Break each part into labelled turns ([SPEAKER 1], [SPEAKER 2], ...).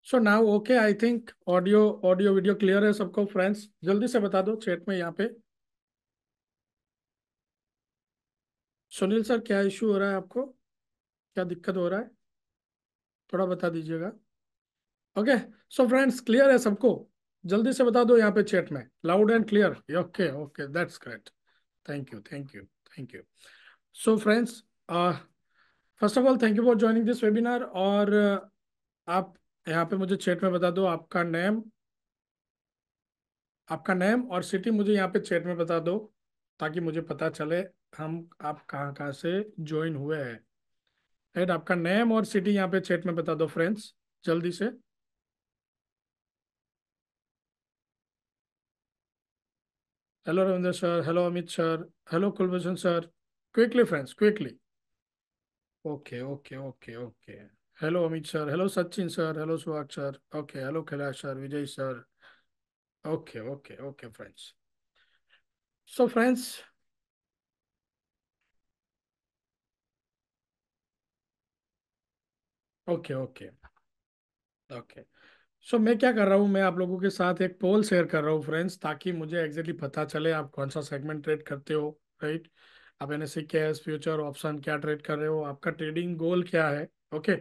[SPEAKER 1] So now okay, I think audio audio video clear है सबको। Friends जल्दी से बता दो चैट में यहाँ पे। सुनील सर, क्या इशू हो रहा है आपको? क्या दिक्कत हो रहा है? थोड़ा बता दीजिएगा। ओके। सो फ्रेंड्स क्लियर है सबको? जल्दी से बता दो यहाँ पे चैट में, loud and clear. Okay okay, that's great. Thank you thank you thank you. So friends, first of all thank you for joining this webinar. और आप यहाँ पे मुझे चैट में बता दो आपका नेम और सिटी मुझे यहाँ पे चैट में बता दो, ताकि मुझे पता चले हम आप कहाँ कहाँ से ज्वाइन हुए हैं। राइट, आपका नेम और सिटी यहाँ पे चैट में बता दो फ्रेंड्स, जल्दी से। Hello Ravindra sir, hello Amit sir, hello Kulbhushan sir. Quickly friends, quickly. Okay okay okay okay. Hello Amit sir, hello Sachin sir, hello Suhag sir. Okay, hello Kailash sir, Vijay sir. Okay okay okay friends. So friends, okay okay okay. So मैं क्या कर रहा हूँ, मैं आप लोगों के साथ एक पोल शेयर कर रहा हूँ फ्रेंड्स, ताकि मुझे एग्जैक्टली पता चले आप कौन सा सेगमेंट ट्रेड करते हो। राइट, आप एनएससी कैश फ्यूचर ऑप्शन क्या ट्रेड कर रहे हो, आपका ट्रेडिंग गोल क्या है। ओके।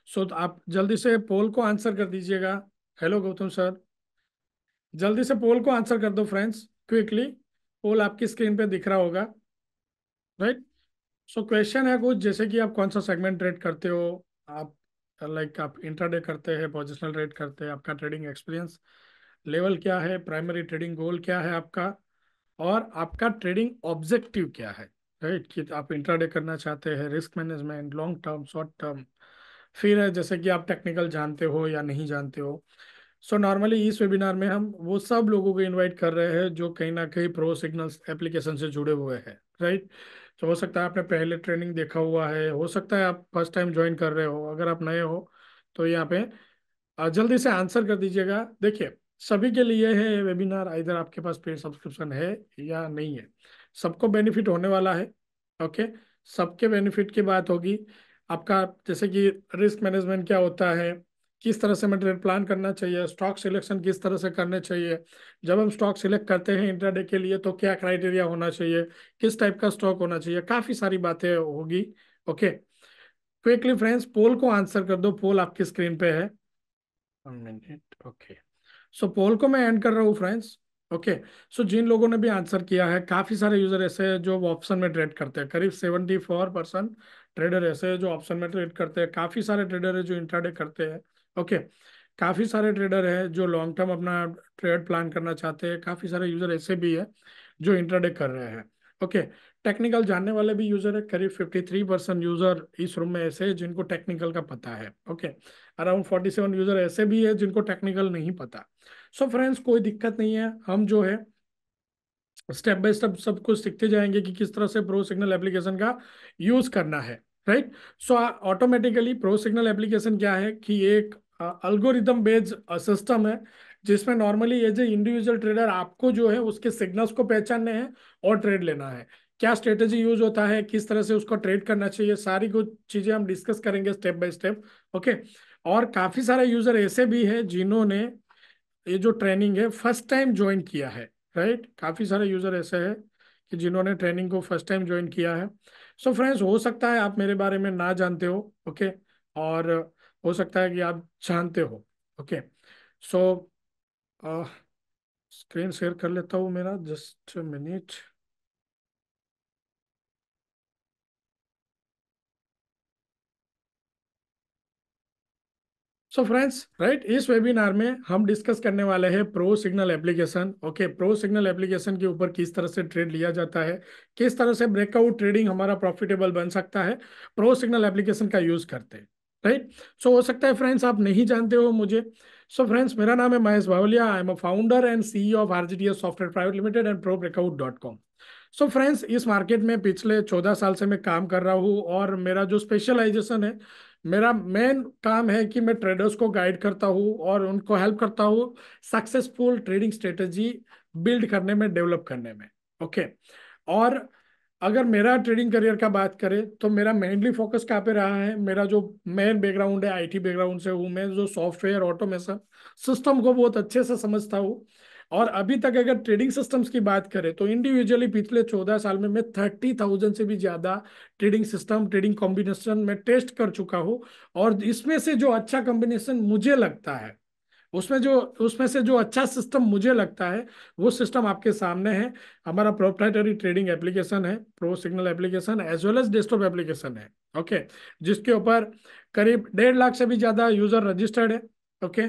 [SPEAKER 1] सो तो आप जल्दी से पोल को आंसर कर दीजिएगा। हेलो गौतम सर, जल्दी से पोल को आंसर कर दो फ्रेंड्स, क्विकली। पोल आपकी स्क्रीन पे दिख रहा होगा। राइट। सो क्वेश्चन है कुछ जैसे कि आप कौन सा सेगमेंट ट्रेड करते हो। आप लाइक आप इंट्राडे करते हैं, पोजिशनल ट्रेड करते हैं, आपका ट्रेडिंग एक्सपीरियंस लेवल क्या है, प्राइमरी ट्रेडिंग गोल क्या है आपका, और आपका ट्रेडिंग ऑब्जेक्टिव क्या है। राइट, कि आप इंट्राडे करना चाहते हैं, risk management, long term, short term. फिर है जैसे कि आप टेक्निकल जानते हो या नहीं जानते हो। सो नॉर्मली इस वेबिनार में हम वो सब लोगों को इनवाइट कर रहे हैं जो कहीं ना कहीं प्रो सिग्नल्स एप्लीकेशन से जुड़े हुए हैं। राइट। तो हो सकता है आपने पहले ट्रेनिंग देखा हुआ है, हो सकता है आप फर्स्ट टाइम ज्वाइन कर रहे हो। अगर आप नए हो तो यहाँ पे जल्दी से आंसर कर दीजिएगा। देखिए, सभी के लिए है वेबिनार, इधर आपके पास पेड सब्सक्रिप्शन है या नहीं है, सबको बेनिफिट होने वाला है। ओके। सबके बेनिफिट की बात होगी। आपका जैसे कि रिस्क मैनेजमेंट क्या होता है, किस तरह से हमें ट्रेड प्लान करना चाहिए, स्टॉक सिलेक्शन किस तरह से करने चाहिए, जब हम स्टॉक सिलेक्ट करते हैं इंट्राडे के लिए तो क्या क्राइटेरिया होना चाहिए, किस टाइप का स्टॉक होना चाहिए, काफ़ी सारी बातें होगी। ओके। क्विकली फ्रेंड्स, पोल को आंसर कर दो, पोल आपकी स्क्रीन पे है। 1 मिनट। ओके। सो पोल को मैं एंड कर रहा हूँ फ्रेंड्स। ओके। सो जिन लोगों ने भी आंसर किया है, काफी सारे यूजर ऐसे हैं जो ऑप्शन में ट्रेड करते हैं, करीब 74% ट्रेडर ऐसे हैं जो ऑप्शन में ट्रेड करते हैं, काफी सारे ट्रेडर है जो इंट्राडे करते हैं। ओके। काफी सारे ट्रेडर है जो लॉन्ग टर्म अपना ट्रेड प्लान करना चाहते हैं, काफी सारे यूजर ऐसे भी है जो इंट्राडे कर रहे हैं। ओके। टेक्निकल जानने वाले भी यूजर है, करीब 53% यूजर इस रूम में ऐसे हैं जिनको टेक्निकल का पता है। ओके। अराउंड 47 यूजर ऐसे भी है जिनको टेक्निकल नहीं पता। सो फ्रेंड्स, कोई दिक्कत नहीं है, हम जो है स्टेप बाय स्टेप सब कुछ सीखते जाएंगे कि किस तरह से प्रो सिग्नल एप्लीकेशन का यूज करना है। Right. So automatically pro signal application क्या है कि एक अल्गोरिदम बेस्ड सिस्टम है, जिसमें normally as a individual trader आपको जो है उसके सिग्नल्स को पहचानने हैं और ट्रेड लेना है। क्या स्ट्रेटेजी यूज होता है, किस तरह से उसको ट्रेड करना चाहिए, सारी कुछ चीजें हम डिस्कस करेंगे स्टेप बाय स्टेप। ओके। और काफी सारे यूजर ऐसे भी हैं जिन्होंने ये जो ट्रेनिंग है फर्स्ट टाइम ज्वाइन किया है। राइट, काफी सारे यूजर ऐसे हैं कि जिन्होंने ट्रेनिंग को फर्स्ट टाइम ज्वाइन किया है। सो फ्रेंड्स, हो सकता है आप मेरे बारे में ना जानते हो। ओके। और हो सकता है कि आप जानते हो। ओके। सो स्क्रीन शेयर कर लेता हूँ मेरा, just minute. So friends, right, इस वेबिनार में हम डिस्कस करने वाले हैं pro signal application. Okay, pro signal application के ऊपर किस तरह से ट्रेड लिया जाता है, किस तरह से ब्रेकआउट ट्रेडिंग हमारा प्रॉफिटेबल बन सकता है प्रो सिग्नल एप्लीकेशन का यूज करते हैं। राइट। सो हो सकता है फ्रेंड्स आप नहीं जानते हो मुझे। सो फ्रेंड्स, मेरा नाम है Mahesh Bhavaliya, I am a founder and CEO of RGTS software private limited and pro breakout dot com. So friends, इस मार्केट में पिछले 14 साल से मैं काम कर रहा हूँ, और मेरा जो स्पेशलाइजेशन है, मेरा मेन काम है कि मैं ट्रेडर्स को गाइड करता हूँ और उनको हेल्प करता हूँ सक्सेसफुल ट्रेडिंग स्ट्रेटेजी बिल्ड करने में, डेवलप करने में। ओके। और अगर मेरा ट्रेडिंग करियर का बात करें तो मेरा मेनली फोकस कहाँ पे रहा है, मेरा जो मेन बैकग्राउंड है आईटी बैकग्राउंड से हूँ मैं, जो सॉफ्टवेयर ऑटोमेशन सिस्टम को बहुत अच्छे से समझता हूँ। और अभी तक अगर ट्रेडिंग सिस्टम्स की बात करें तो इंडिविजुअली पिछले 14 साल में मैं 30,000 से भी ज्यादा ट्रेडिंग सिस्टम, ट्रेडिंग कॉम्बिनेशन में टेस्ट कर चुका हूँ। और इसमें से जो अच्छा कॉम्बिनेशन मुझे लगता है, उसमें से जो अच्छा सिस्टम मुझे लगता है, वो सिस्टम आपके सामने है। हमारा प्रोप्राइटरी ट्रेडिंग एप्लीकेशन है, pro signal application as well as desktop application है। ओके, जिसके ऊपर करीब 1.5 लाख से भी ज्यादा यूजर रजिस्टर्ड है। ओके,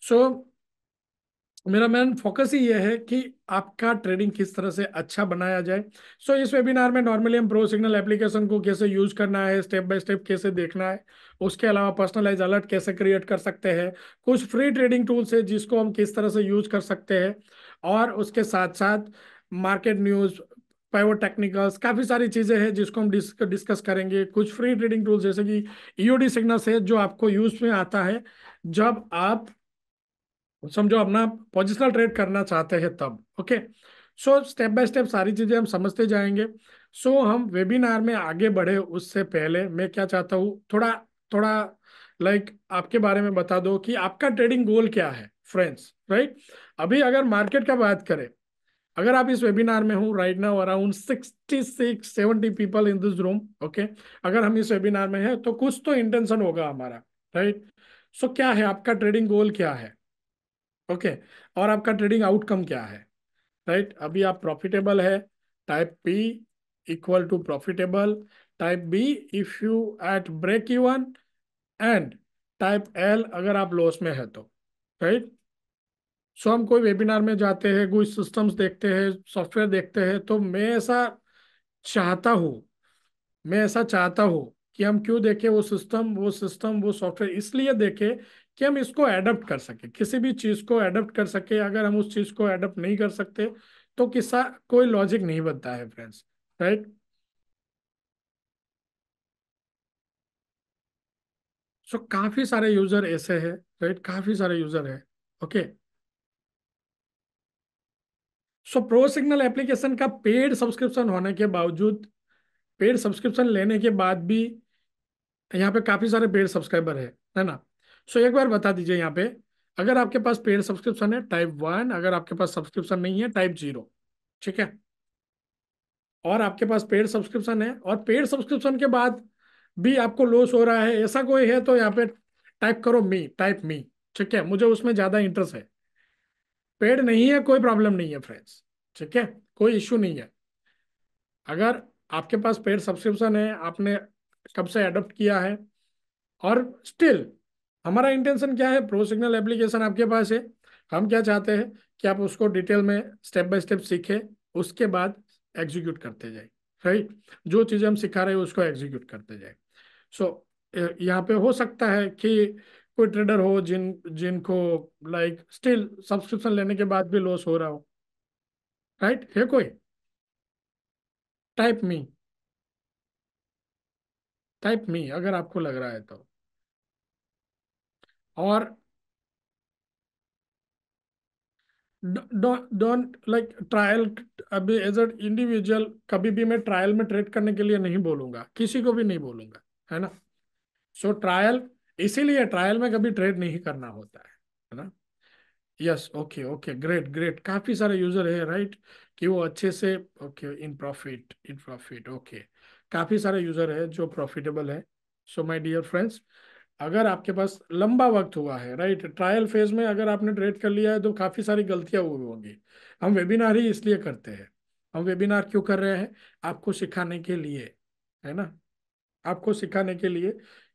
[SPEAKER 1] सो मेरा मेन फोकस ही ये है कि आपका ट्रेडिंग किस तरह से अच्छा बनाया जाए। सो इस वेबिनार में नॉर्मली हम प्रो सिग्नल एप्लीकेशन को कैसे यूज करना है, स्टेप बाय स्टेप कैसे देखना है, उसके अलावा पर्सनलाइज अलर्ट कैसे क्रिएट कर सकते हैं, कुछ फ्री ट्रेडिंग टूल्स है जिसको हम किस तरह से यूज कर सकते हैं, और उसके साथ साथ मार्केट न्यूज, पाइवट टेक्निकल्स, काफी सारी चीजें हैं जिसको हम डिस्कस करेंगे। कुछ फ्री ट्रेडिंग टूल्स जैसे कि ईओडी सिग्नल्स है जो आपको यूज में आता है जब आप समझो अपना पोजिशनल ट्रेड करना चाहते हैं तब। Okay, so step by step सारी चीजें हम समझते जाएंगे। सो हम वेबिनार में आगे बढ़े उससे पहले मैं क्या चाहता हूँ, थोड़ा थोड़ा आपके बारे में बता दो कि आपका ट्रेडिंग गोल क्या है फ्रेंड्स, राइट। अभी अगर मार्केट का बात करें, अगर आप इस वेबिनार में हो right now around 66-70 people in this room. Okay, अगर हम इस वेबिनार में हैं तो कुछ तो इंटेंशन होगा हमारा, राइट। सो क्या है आपका ट्रेडिंग गोल, क्या है? ओके, और आपका ट्रेडिंग आउटकम क्या है, राइट। अभी आप प्रॉफिटेबल है, type P equal to profitable, type B if you at break even, and type L अगर आप लॉस में है तो, राइट। सो हम कोई वेबिनार में जाते हैं, कोई सिस्टम्स देखते हैं, सॉफ्टवेयर देखते हैं, तो चाहता हूँ मैं ऐसा चाहता हूँ कि हम क्यों देखें वो सॉफ्टवेयर इसलिए देखें कि हम इसको एडप्ट कर सके, किसी भी चीज को एडप्ट कर सके। अगर हम उस चीज को एडप्ट नहीं कर सकते तो किस्सा कोई लॉजिक नहीं बनता है फ्रेंड्स, राइट। सो काफी सारे यूजर ऐसे हैं, राइट, काफी सारे यूजर है। ओके, सो प्रो सिग्नल एप्लीकेशन का पेड सब्सक्रिप्शन होने के बावजूद, पेड सब्सक्रिप्शन लेने के बाद भी यहाँ पे काफी सारे पेड सब्सक्राइबर है ना। सो एक बार बता दीजिए यहाँ पे, अगर आपके पास पेड सब्सक्रिप्शन है टाइप 1, अगर आपके पास सब्सक्रिप्शन नहीं है टाइप 0, ठीक है। और आपके पास पेड सब्सक्रिप्शन है और पेड सब्सक्रिप्शन के बाद भी आपको लॉस हो रहा है, ऐसा कोई है तो यहाँ पे टाइप करो मी, टाइप मी, ठीक है, मुझे उसमें ज्यादा इंटरेस्ट है। पेड नहीं है कोई प्रॉब्लम नहीं है फ्रेंड्स, ठीक है, कोई इश्यू नहीं है। अगर आपके पास पेड सब्सक्रिप्शन है, आपने कब से अडॉप्ट किया है, और स्टिल हमारा इंटेंशन क्या है, प्रो सिग्नल एप्लीकेशन आपके पास है, हम क्या चाहते हैं कि आप उसको डिटेल में स्टेप बाय स्टेप सीखें, उसके बाद एग्जीक्यूट करते जाए, राइट। जो चीज़ें हम सिखा रहे हैं उसको एग्जीक्यूट करते जाए। सो यहाँ पे हो सकता है कि कोई ट्रेडर हो जिनको स्टिल सब्सक्रिप्शन लेने के बाद भी लॉस हो रहा हो, राइट, है कोई? टाइप मी, टाइप मी अगर आपको लग रहा है तो। और डोंट ट्रायल, अभी एज अ इंडिविजुअल कभी भी मैं ट्रायल में ट्रेड करने के लिए नहीं बोलूंगा, किसी को भी नहीं बोलूंगा, है ना। सो ट्रायल, इसीलिए ट्रायल में कभी ट्रेड नहीं करना होता है ना। Yes, okay okay, great great, काफी सारे यूजर है, राइट, कि वो अच्छे से, ओके, इन प्रॉफिट, ओके, काफी सारे यूजर है जो प्रॉफिटेबल है। सो माय डियर फ्रेंड्स, अगर आपके पास लंबा वक्त हुआ है, राइट, ट्रायल फेज में अगर आपने ट्रेड कर लिया है तो काफी सारी गलतियां हुई होंगी। हम वेबिनार ही इसलिए करते हैं, हम वेबिनार क्यों कर रहे हैं? आपको सिखाने के लिए, है ना, आपको सिखाने के लिए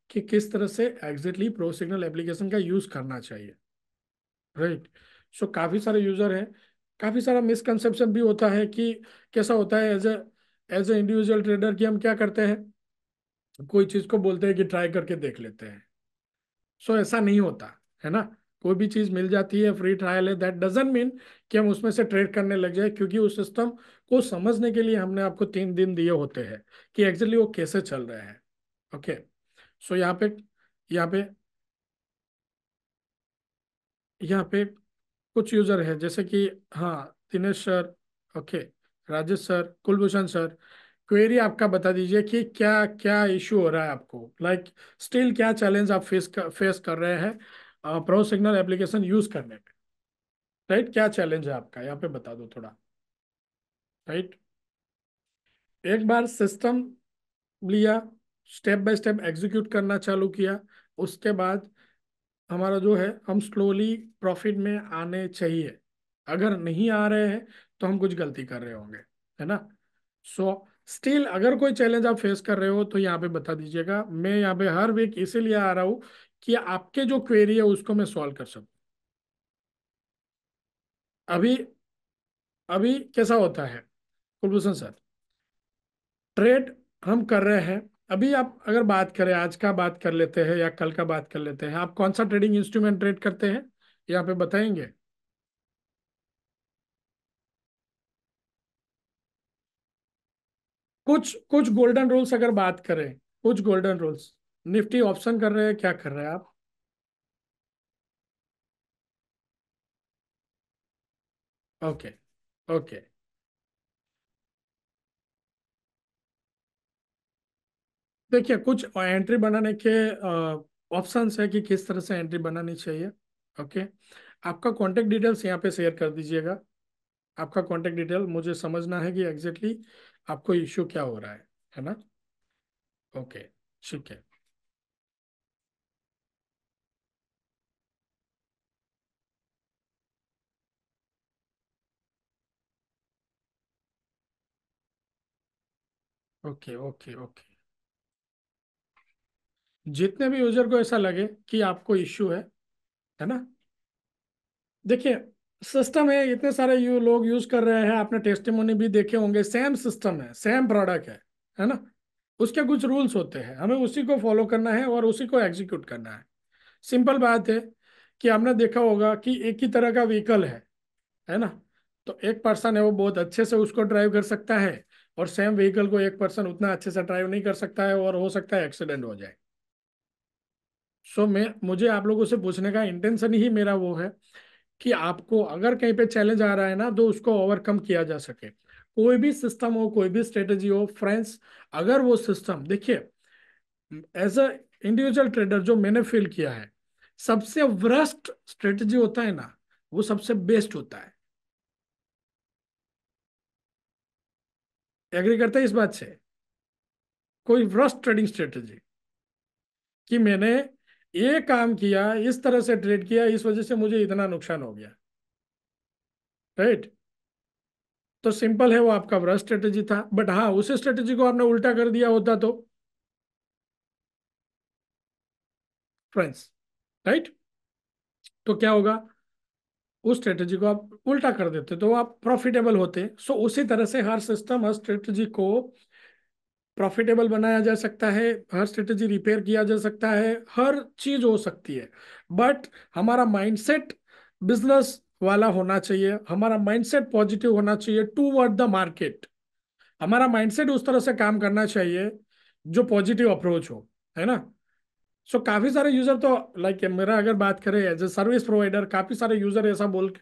[SPEAKER 1] कि किस तरह से एग्जैक्टली प्रो सिग्नल एप्लीकेशन का यूज करना चाहिए, राइट। सो काफी सारे यूजर हैं, काफी सारा मिसकंसेप्शन भी होता है कि कैसा होता है एज ए इंडिविजुअल ट्रेडर कि हम क्या करते हैं, कोई चीज को बोलते हैं कि ट्राई करके देख लेते हैं। सो ऐसा नहीं होता, है ना। कोई भी चीज मिल जाती है, फ्री ट्रायल है, दैट डजंट मीन कि हम उसमें से ट्रेड करने लग जाए, क्योंकि उस सिस्टम को समझने के लिए हमने आपको 3 दिन दिए होते हैं कि एक्चुअली वो कैसे चल रहे हैं। ओके, सो यहाँ पे यहाँ पे कुछ यूजर है जैसे कि, हाँ, Dinesh sir, okay, Rajesh sir, Kulbhushan sir, query आपका बता दीजिए कि क्या क्या इशू हो रहा है आपको, लाइक स्टिल क्या चैलेंज आप फेस कर रहे हैं प्रो सिग्नल एप्लीकेशन यूज करने में। राइट, क्या चैलेंज है आपका यहाँ पे बता दो थोड़ा। राइट, एक बार सिस्टम लिया, स्टेप बाय स्टेप एग्जीक्यूट करना चालू किया, उसके बाद हमारा जो है हम स्लोली प्रॉफिट में आने चाहिए। अगर नहीं आ रहे हैं तो हम कुछ गलती कर रहे होंगे, है ना। सो स्टिल अगर कोई चैलेंज आप फेस कर रहे हो तो यहाँ पे बता दीजिएगा, मैं यहाँ पे हर वीक इसीलिए आ रहा हूँ कि आपके जो क्वेरी है उसको मैं सॉल्व कर सकूँ। अभी अभी कैसा होता है कुलभूषण सर, ट्रेड हम कर रहे हैं। अभी आप अगर बात करें, आज का बात कर लेते हैं या कल का बात कर लेते हैं, आप कौन सा ट्रेडिंग इंस्ट्रूमेंट ट्रेड करते हैं यहाँ पे बताएंगे। कुछ कुछ गोल्डन रूल्स अगर बात करें, कुछ गोल्डन रूल्स, निफ्टी ऑप्शन कर रहे हैं, क्या कर रहे हैं आप। Okay, okay. देखिए, कुछ एंट्री बनाने के ऑप्शंस है कि किस तरह से एंट्री बनानी चाहिए। ओके, आपका कॉन्टेक्ट डिटेल्स यहाँ पे शेयर कर दीजिएगा। आपका कॉन्टेक्ट डिटेल मुझे समझना है कि एग्जैक्टली आपको इश्यू क्या हो रहा है ना। ओके, ठीक है। Okay, okay, okay. जितने भी यूजर को ऐसा लगे कि आपको इश्यू है ना, देखिए सिस्टम है, इतने सारे लोग यूज कर रहे हैं, आपने टेस्टिमोनी भी देखे होंगे, सेम सिस्टम है, सेम प्रोडक्ट है ना। उसके कुछ रूल्स होते हैं, हमें उसी को फॉलो करना है और उसी को एग्जीक्यूट करना है। सिंपल बात है कि आपने देखा होगा कि एक ही तरह का व्हीकल है ना। तो एक पर्सन है वो बहुत अच्छे से उसको ड्राइव कर सकता है, और सेम व्हीकल को एक पर्सन उतना अच्छे से ड्राइव नहीं कर सकता है, और हो सकता है एक्सीडेंट हो जाए। सो मैं मुझे आप लोगों से पूछने का इंटेंशन ही मेरा वो है कि आपको अगर कहीं पे चैलेंज आ रहा है ना तो उसको ओवरकम किया जा सके। कोई भी सिस्टम हो, कोई भी स्ट्रेटेजी हो फ्रेंड्स, अगर वो सिस्टम देखिए, एज अ इंडिविजुअल ट्रेडर जो मैंने फील किया है, सबसे वर्स्ट स्ट्रेटेजी होता है ना, वो सबसे बेस्ट होता है। एग्री करते हैं इस बात से। कोई वर्स्ट ट्रेडिंग स्ट्रेटेजी कि मैंने ये काम किया, इस तरह से ट्रेड किया, इस वजह से मुझे इतना नुकसान हो गया। राइट, तो सिंपल है, वो आपका वर्स्ट स्ट्रेटेजी था, बट हाँ उसी स्ट्रेटेजी को आपने उल्टा कर दिया होता तो फ्रेंड्स, राइट, तो क्या होगा, उस स्ट्रेटेजी को आप उल्टा कर देते तो आप प्रॉफिटेबल होते। सो उसी तरह से हर सिस्टम, हर स्ट्रेटेजी को प्रॉफिटेबल बनाया जा सकता है, हर स्ट्रेटेजी रिपेयर किया जा सकता है, हर चीज हो सकती है। बट हमारा माइंडसेट बिजनेस वाला होना चाहिए, हमारा माइंडसेट पॉजिटिव होना चाहिए टूवर्ड द मार्केट। हमारा माइंडसेट उस तरह से काम करना चाहिए जो पॉजिटिव अप्रोच हो, है ना। सो काफी सारे यूजर तो, लाइक मेरा अगर बात करें एज ए सर्विस प्रोवाइडर, काफी सारे यूजर ऐसा बोल,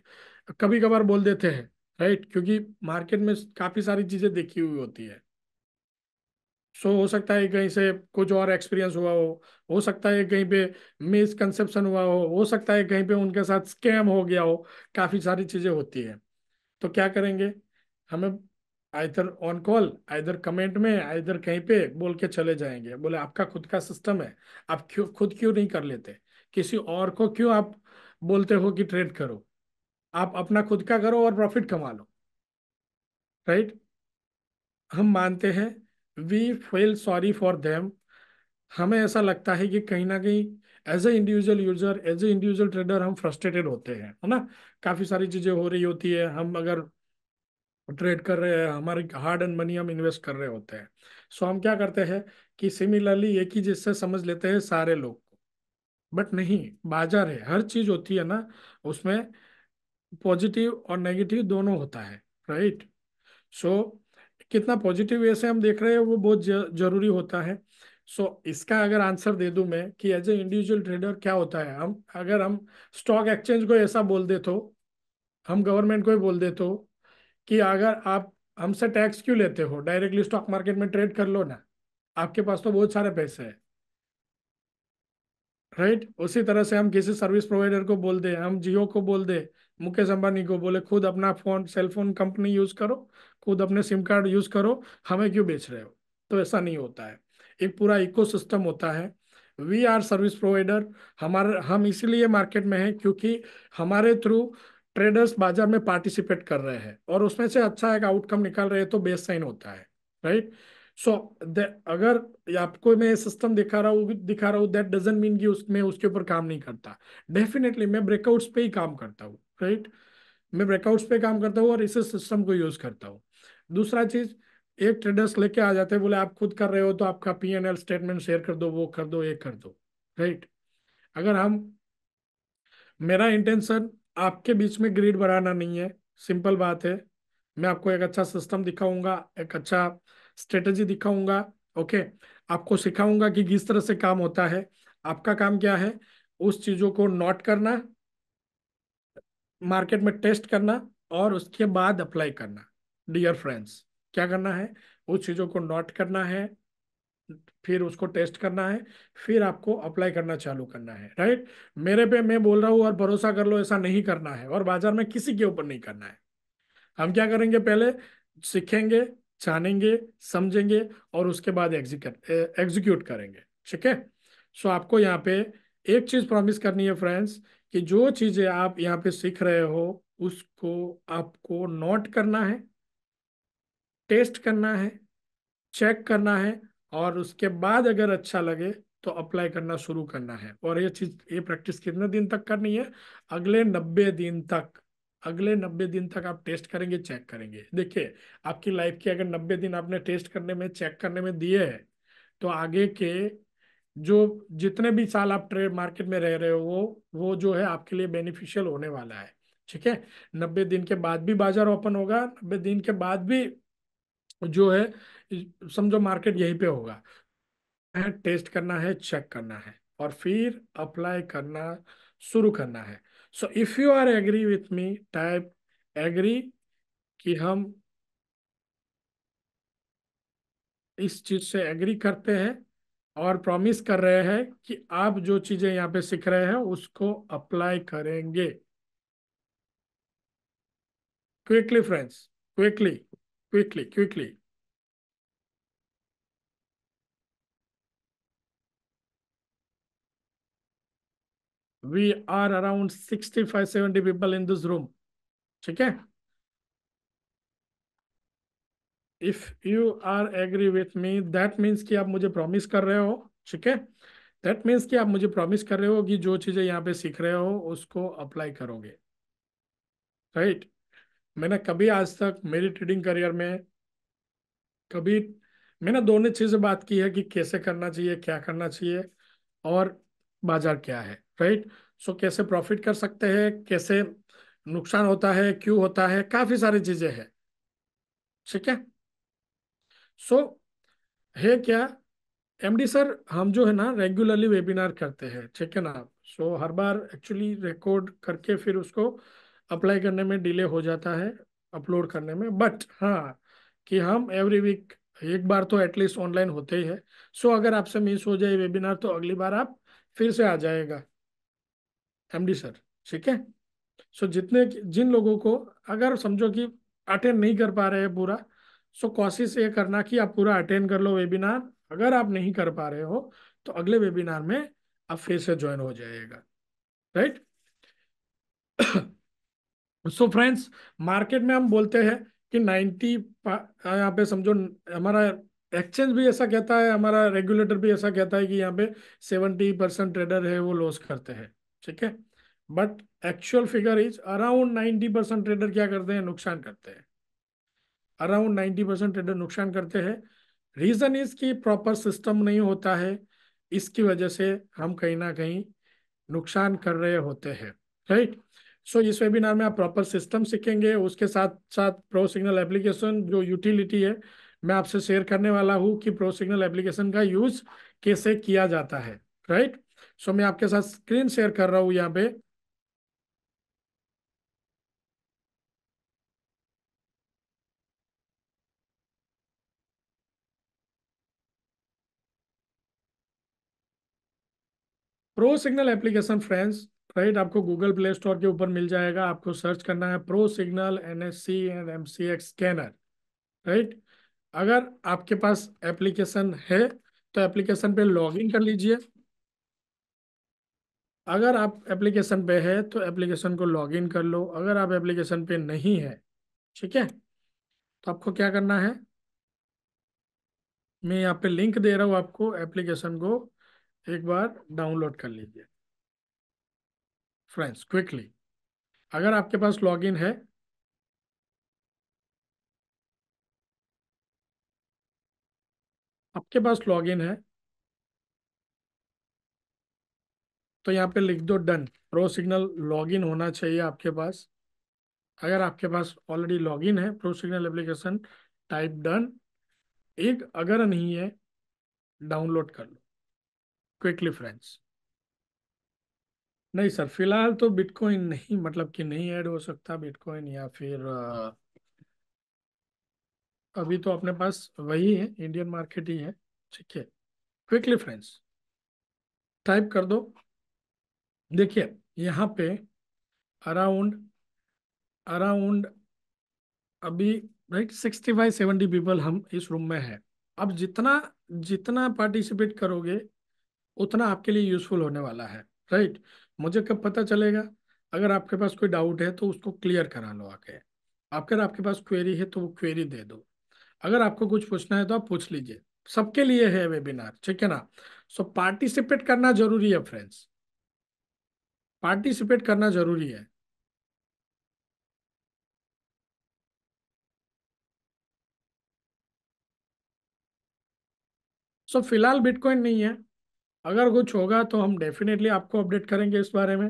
[SPEAKER 1] कभी कभार बोल देते हैं। राइट, क्योंकि मार्केट में काफी सारी चीजें देखी हुई होती है। सो हो सकता है कहीं से कुछ और एक्सपीरियंस हुआ हो सकता है कहीं पे मिसकंसेप्शन हुआ हो सकता है कहीं पे उनके साथ स्कैम हो गया हो। काफी सारी चीजें होती है। तो क्या करेंगे, हमें either on call, either comment में, आइदर कहीं पे बोल के चले जाएंगे, बोले आपका खुद का सिस्टम है, आप क्यों खुद क्यों नहीं कर लेते, किसी और को क्यों आप बोलते हो कि ट्रेड करो, आप अपना खुद का करो और प्रॉफिट कमा लो। राइट, हम मानते हैं, we feel sorry for them. हमें ऐसा लगता है कि कहीं ना कहीं as a individual user, as a individual trader हम फ्रस्ट्रेटेड होते हैं, है ना। काफी सारी चीजें हो रही होती है, हम अगर ट्रेड कर रहे हैं, हमारी हार्ड एंड मनी हम इन्वेस्ट कर रहे होते हैं। सो हम क्या करते हैं कि सिमिलरली एक ही चीज से समझ लेते हैं सारे लोग को। बट नहीं, बाजार है, हर चीज होती है ना, उसमें पॉजिटिव और नेगेटिव दोनों होता है। राइट, सो कितना पॉजिटिव वे से हम देख रहे हैं वो बहुत जरूरी होता है। सो इसका अगर आंसर दे दूं मैं कि एज ए इंडिविजुअल ट्रेडर क्या होता है, हम अगर हम स्टॉक एक्सचेंज को ऐसा बोल दे तो, हम गवर्नमेंट को ही बोल दे तो, कि अगर आप हमसे टैक्स क्यों लेते हो? डायरेक्टली स्टॉक मार्केट में ट्रेड कर लो ना, आपके पास तो बहुत सारे पैसे हैं। राइट, उसी तरह से हम किसी सर्विस प्रोवाइडर को बोल दे, हम जियो को बोल दे, मुकेश अंबानी को बोले खुद अपना phone cell phone company use करो, खुद अपने सिम कार्ड यूज करो, हमें क्यों बेच रहे हो? तो ऐसा नहीं होता है। एक पूरा इकोसिस्टम होता है। We are service provider. हमारे हम इसीलिए मार्केट में हैं क्योंकि हमारे थ्रू ट्रेडर्स बाजार में पार्टिसिपेट कर रहे हैं और उसमें से अच्छा एक आउटकम निकाल रहे हैं, तो बेस साइन होता है। राइट। सो अगर आपको मैं सिस्टम दिखा रहा हूँ दैट डजंट मीन कि उसमें उसके ऊपर काम नहीं करता। डेफिनेटली मैं ब्रेकआउट्स पे ही काम करता हूँ। राइट, मैं ब्रेकआउट्स पे काम करता हूँ और इसी सिस्टम को यूज करता हूँ। दूसरा चीज, एक ट्रेडर्स लेके आ जाते हैं, बोले आप खुद कर रहे हो तो आपका P&L स्टेटमेंट शेयर कर दो, वो कर दो, ये कर दो। राइट। अगर हम मेरा इंटेंशन आपके बीच में ग्रिड बढ़ाना नहीं है। सिंपल बात है। मैं आपको एक अच्छा सिस्टम दिखाऊंगा, एक अच्छा स्ट्रेटेजी दिखाऊंगा। ओके, आपको सिखाऊंगा कि किस तरह से काम होता है। आपका काम क्या है? उस चीजों को नोट करना, मार्केट में टेस्ट करना और उसके बाद अप्लाई करना। डियर फ्रेंड्स, क्या करना है? उस चीजों को नोट करना है, फिर उसको टेस्ट करना है, फिर आपको अप्लाई करना चालू करना है। राइट। मेरे पे मैं बोल रहा हूँ और भरोसा कर लो, ऐसा नहीं करना है और बाजार में किसी के ऊपर नहीं करना है। हम क्या करेंगे? पहले सीखेंगे, जानेंगे, समझेंगे और उसके बाद एग्जीक्यूट करेंगे। ठीक है। सो आपको यहाँ पे एक चीज प्रॉमिस करनी है फ्रेंड्स, कि जो चीजें आप यहाँ पे सीख रहे हो उसको आपको नोट करना है, टेस्ट करना है, चेक करना है और उसके बाद अगर अच्छा लगे तो अप्लाई करना शुरू करना है। और ये प्रैक्टिस कितने दिन तक करनी है? अगले 90 दिन तक। अगले 90 दिन तक आप टेस्ट करेंगे, चेक करेंगे। देखिए, आपकी लाइफ के अगर 90 दिन आपने टेस्ट करने में, चेक करने में दिए हैं, तो आगे के जो जितने भी साल आप ट्रेड मार्केट में रह रहे हो वो जो है आपके लिए बेनिफिशियल होने वाला है। ठीक है। 90 दिन के बाद भी बाजार ओपन होगा, 90 दिन के बाद भी जो है समझो मार्केट यहीं पे होगा। है, टेस्ट करना है, चेक करना है और फिर अप्लाई करना शुरू करना है। So if you are agree with me, type agree, कि हम इस चीज से एग्री करते हैं और प्रॉमिस कर रहे हैं कि आप जो चीजें यहाँ पे सीख रहे हैं उसको अप्लाई करेंगे। Quickly friends, quickly, quickly, quickly. We are around 65-70 people in this room. ठीक है। If you are agree with me, that means कि आप मुझे प्रॉमिस कर रहे हो। ठीक है। दैट मीन्स कि आप मुझे प्रॉमिस कर रहे हो कि जो चीजें यहाँ पे सीख रहे हो उसको अप्लाई करोगे। राइट। मैंने कभी आज तक मेरी ट्रेडिंग करियर में कभी मैंने दोनों चीजें बात की है कि कैसे करना चाहिए, क्या करना चाहिए और बाजार क्या है। राइट। सो कैसे प्रॉफिट कर सकते हैं, कैसे नुकसान होता है, क्यों होता है, काफी सारी चीजें हैं। ठीक है। सो है क्या, एमडी सर, हम जो है ना रेगुलरली वेबिनार करते हैं। ठीक है ना। सो हर बार एक्चुअली रिकॉर्ड करके फिर उसको अप्लाई करने में डिले हो जाता है, अपलोड करने में। बट हाँ, कि हम एवरी वीक एक बार तो एटलीस्ट ऑनलाइन होते ही है। सो अगर आपसे मिस हो जाए वेबिनार तो अगली बार आप फिर से आ जाएगा एमडी सर। ठीक है। सो जिन लोगों को अगर समझो कि अटेंड नहीं कर पा रहे हैं पूरा, सो कोशिश ये करना कि आप पूरा अटेंड कर लो वेबिनार। अगर आप नहीं कर पा रहे हो तो अगले वेबिनार में आप फिर से ज्वाइन हो जाइएगा। राइट। सो फ्रेंड्स, मार्केट में हम बोलते हैं कि यहाँ पे समझो हमारा एक्सचेंज भी ऐसा कहता है, हमारा रेगुलेटर भी ऐसा कहता है कि यहाँ पे 70% ट्रेडर है वो लॉस करते हैं। ठीक है। But actual figure is around 90% trader क्या करते हैं? नुकसान करते हैं। अराउंड 90% ट्रेडर नुकसान करते हैं। रीजन इज कि प्रॉपर सिस्टम नहीं होता है, इसकी वजह से हम कहीं ना कहीं नुकसान कर रहे होते हैं। राइट। सो इस वेबिनार में आप प्रॉपर सिस्टम सीखेंगे, उसके साथ साथ प्रो सिग्नल एप्लीकेशन जो यूटिलिटी है मैं आपसे शेयर करने वाला हूँ कि प्रो सिग्नल एप्लीकेशन का यूज कैसे किया जाता है। राइट। सो मैं आपके साथ स्क्रीन शेयर कर रहा हूँ यहाँ पे। Pro signal application friends, right, आपको गूगल प्ले स्टोर के ऊपर मिल जाएगा। आपको सर्च करना है pro signal NSC and MCX scanner, right. अगर आपके पास एप्लीकेशन है तो एप्लीकेशन पे लॉगिन कर लीजिए। अगर आप एप्लीकेशन पे है तो एप्लीकेशन को लॉगिन कर लो। अगर आप एप्लीकेशन पे नहीं है, ठीक है, तो आपको क्या करना है, मैं यहाँ पे लिंक दे रहा हूँ आपको, एप्लीकेशन को एक बार डाउनलोड कर लीजिए फ्रेंड्स क्विकली। अगर आपके पास लॉगिन है, आपके पास लॉगिन है तो यहाँ पे लिख दो डन। प्रो सिग्नल लॉगिन होना चाहिए आपके पास। अगर आपके पास ऑलरेडी लॉगिन है pro signal application, type done. एक अगर नहीं है, डाउनलोड कर लो क्विकली फ्रेंड्स। नहीं सर, फिलहाल तो बिटकॉइन नहीं, मतलब कि नहीं ऐड हो सकता बिटकॉइन, या फिर अभी तो अपने पास वही है, इंडियन मार्केट ही है। ठीक है, क्विकली फ्रेंड्स टाइप कर दो। देखिए यहाँ पे अराउंड अराउंड अभी, राइट, 65-70 पीपल हम इस रूम में है। अब जितना जितना पार्टिसिपेट करोगे उतना आपके लिए यूजफुल होने वाला है, राइट। मुझे कब पता चलेगा? अगर आपके पास कोई डाउट है तो उसको क्लियर करा लो आके। अगर आपके पास क्वेरी है तो वो क्वेरी दे दो। अगर आपको कुछ पूछना है तो आप पूछ लीजिए। सबके लिए है वेबिनार, ठीक है ना। सो पार्टिसिपेट करना जरूरी है फ्रेंड्स, पार्टिसिपेट करना जरूरी है। सो फिलहाल बिटकॉइन नहीं है। अगर कुछ होगा तो हम डेफिनेटली आपको अपडेट करेंगे इस बारे में,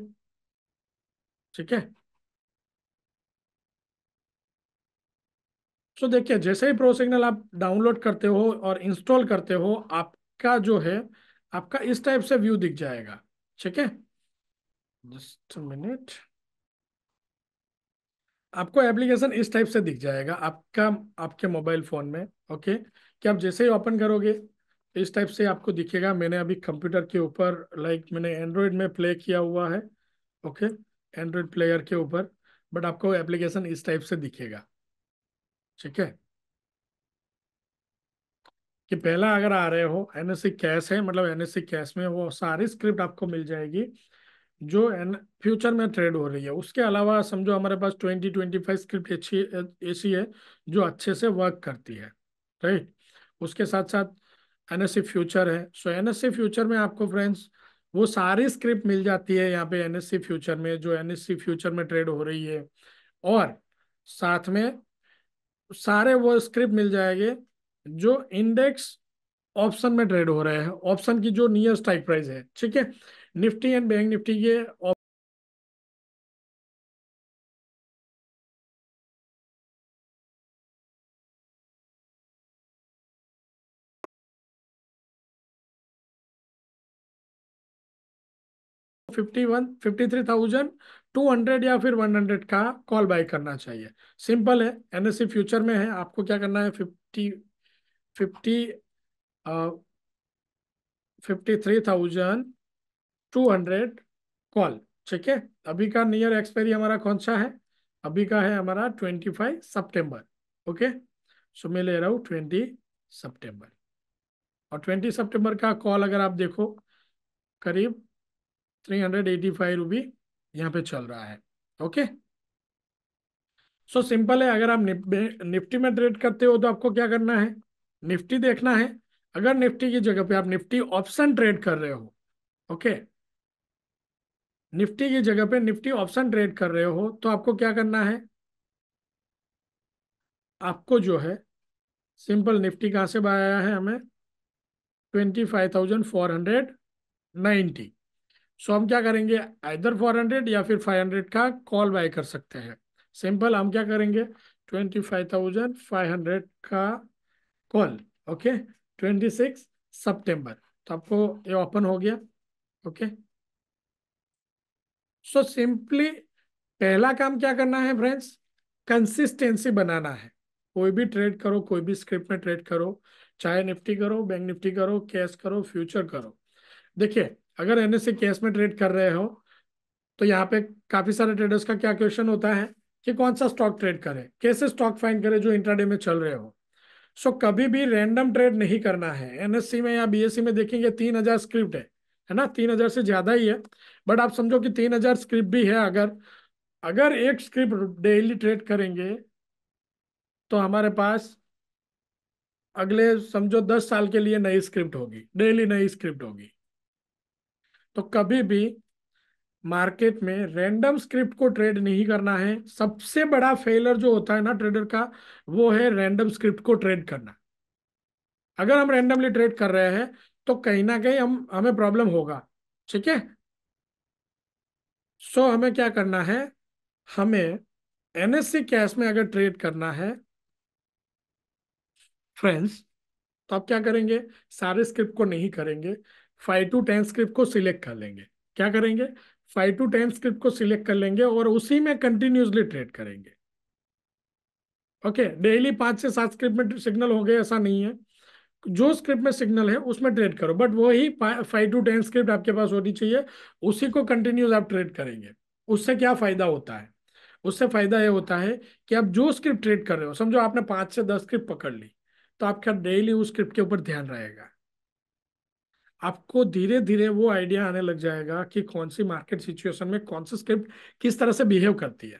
[SPEAKER 1] ठीक है। सो देखिए, जैसे ही प्रो सिग्नल आप डाउनलोड करते हो और इंस्टॉल करते हो, आपका जो है, आपका इस टाइप से व्यू दिख जाएगा, ठीक है। जस्ट मिनट, आपको एप्लीकेशन इस टाइप से दिख जाएगा आपका, आपके मोबाइल फोन में। ओके, कि आप जैसे ही ओपन करोगे तो इस टाइप से आपको दिखेगा। मैंने अभी कंप्यूटर के ऊपर, लाइक मैंने एंड्रॉयड में प्ले किया हुआ है, ओके, एंड्रॉयड प्लेयर के ऊपर, बट आपको एप्लीकेशन इस टाइप से दिखेगा, ठीक है। कि पहला अगर आ रहे हो एनएससी कैश है, मतलब एनएससी कैश में वो सारी स्क्रिप्ट आपको मिल जाएगी जो एन फ्यूचर में ट्रेड हो रही है। उसके अलावा समझो हमारे पास 20-25 स्क्रिप्ट ऐसी ऐसी है जो अच्छे से वर्क करती है, राइट। उसके साथ साथ एनएससी फ्यूचर है। सो एनएससी फ्यूचर में आपको फ्रेंड्स वो सारी स्क्रिप्ट मिल जाती है यहाँ पे एनएससी फ्यूचर में, जो एनएससी फ्यूचर में ट्रेड हो रही है। और साथ में सारे वो स्क्रिप्ट मिल जाएंगे जो इंडेक्स ऑप्शन में ट्रेड हो रहे हैं, ऑप्शन की जो नियर स्ट्राइक प्राइस है, ठीक है। निफ्टी एंड बैंक निफ्टी के 53,200 या फिर 100 का कॉल बाय करना चाहिए। सिंपल है, एनएससी फ्यूचर में है, आपको क्या करना है, 53,200 कॉल, ठीक है। अभी का नियर एक्सपायरी हमारा कौन सा है? अभी का है हमारा 25 सितंबर, ओके। सो मैं ले रहा हूँ 20 सितंबर। और 20 सितंबर का कॉल अगर आप देखो, करीब 385 रुपी यहाँ पे चल रहा है, ओके। सो सिंपल है, अगर आप निफ्टी में ट्रेड करते हो तो आपको क्या करना है, निफ्टी देखना है। अगर निफ्टी की जगह पे आप निफ्टी ऑप्शन ट्रेड कर रहे हो, ओके, निफ्टी की जगह पे निफ्टी ऑप्शन ट्रेड कर रहे हो तो आपको क्या करना है, आपको जो है सिंपल, निफ्टी कहाँ से बाय आया है हमें, 25,490। सो हम क्या करेंगे, इधर 400 या फिर 500 का कॉल बाय कर सकते हैं। सिंपल, हम क्या करेंगे, 25,500 का कॉल, ओके, 26 सितंबर। तो आपको ये ओपन हो गया, ओके। सो सिंपली पहला काम क्या करना है फ्रेंड्स, कंसिस्टेंसी बनाना है। कोई भी ट्रेड करो, कोई भी स्क्रिप्ट में ट्रेड करो, चाहे निफ्टी करो, बैंक निफ्टी करो, कैश करो, फ्यूचर करो, देखिए, अगर एनएससी कैश में ट्रेड कर रहे हो तो यहाँ पे काफी सारे ट्रेडर्स का क्या क्वेश्चन होता है कि कौन सा स्टॉक ट्रेड करें, कैसे स्टॉक फाइंड करें जो इंट्राडे में चल रहे हो। सो कभी भी रैंडम ट्रेड नहीं करना है। एनएससी में या बीएससी में देखेंगे 3,000 स्क्रिप्ट है ना, 3,000 से ज्यादा ही है। बट आप समझो कि 3,000 स्क्रिप्ट भी है। अगर अगर एक स्क्रिप्ट डेली ट्रेड करेंगे तो हमारे पास अगले समझो 10 साल के लिए नई स्क्रिप्ट होगी, डेली नई स्क्रिप्ट होगी। तो कभी भी मार्केट में रैंडम स्क्रिप्ट को ट्रेड नहीं करना है। सबसे बड़ा फेलर जो होता है ना ट्रेडर का, वो है रैंडम स्क्रिप्ट को ट्रेड करना। अगर हम रैंडमली ट्रेड कर रहे हैं तो कहीं ना कहीं हमें प्रॉब्लम होगा। ठीक है। सो हमें क्या करना है, हमें एनएससी कैश में अगर ट्रेड करना है फ्रेंड्स, तो आप क्या करेंगे, सारे स्क्रिप्ट को नहीं करेंगे, 5 to 10 स्क्रिप्ट को सिलेक्ट कर लेंगे। क्या करेंगे, 5 to 10 स्क्रिप्ट को सिलेक्ट कर लेंगे और उसी में कंटिन्यूसली ट्रेड करेंगे। ओके, डेली 5 से 7 स्क्रिप्ट में सिग्नल हो गए ऐसा नहीं है। जो स्क्रिप्ट में सिग्नल है उसमें ट्रेड करो, बट वही 5 to 10 स्क्रिप्ट आपके पास होनी चाहिए, उसी को कंटिन्यूस आप ट्रेड करेंगे। उससे क्या फायदा होता है, उससे फायदा ये होता है कि आप जो स्क्रिप्ट ट्रेड कर रहे हो, समझो आपने 5 से 10 स्क्रिप्ट पकड़ ली, तो आपका डेली उस स्क्रिप्ट के ऊपर ध्यान रहेगा। आपको धीरे धीरे वो आइडिया आने लग जाएगा कि कौन सी मार्केट सिचुएशन में कौन सी स्क्रिप्ट किस तरह से बिहेव करती है।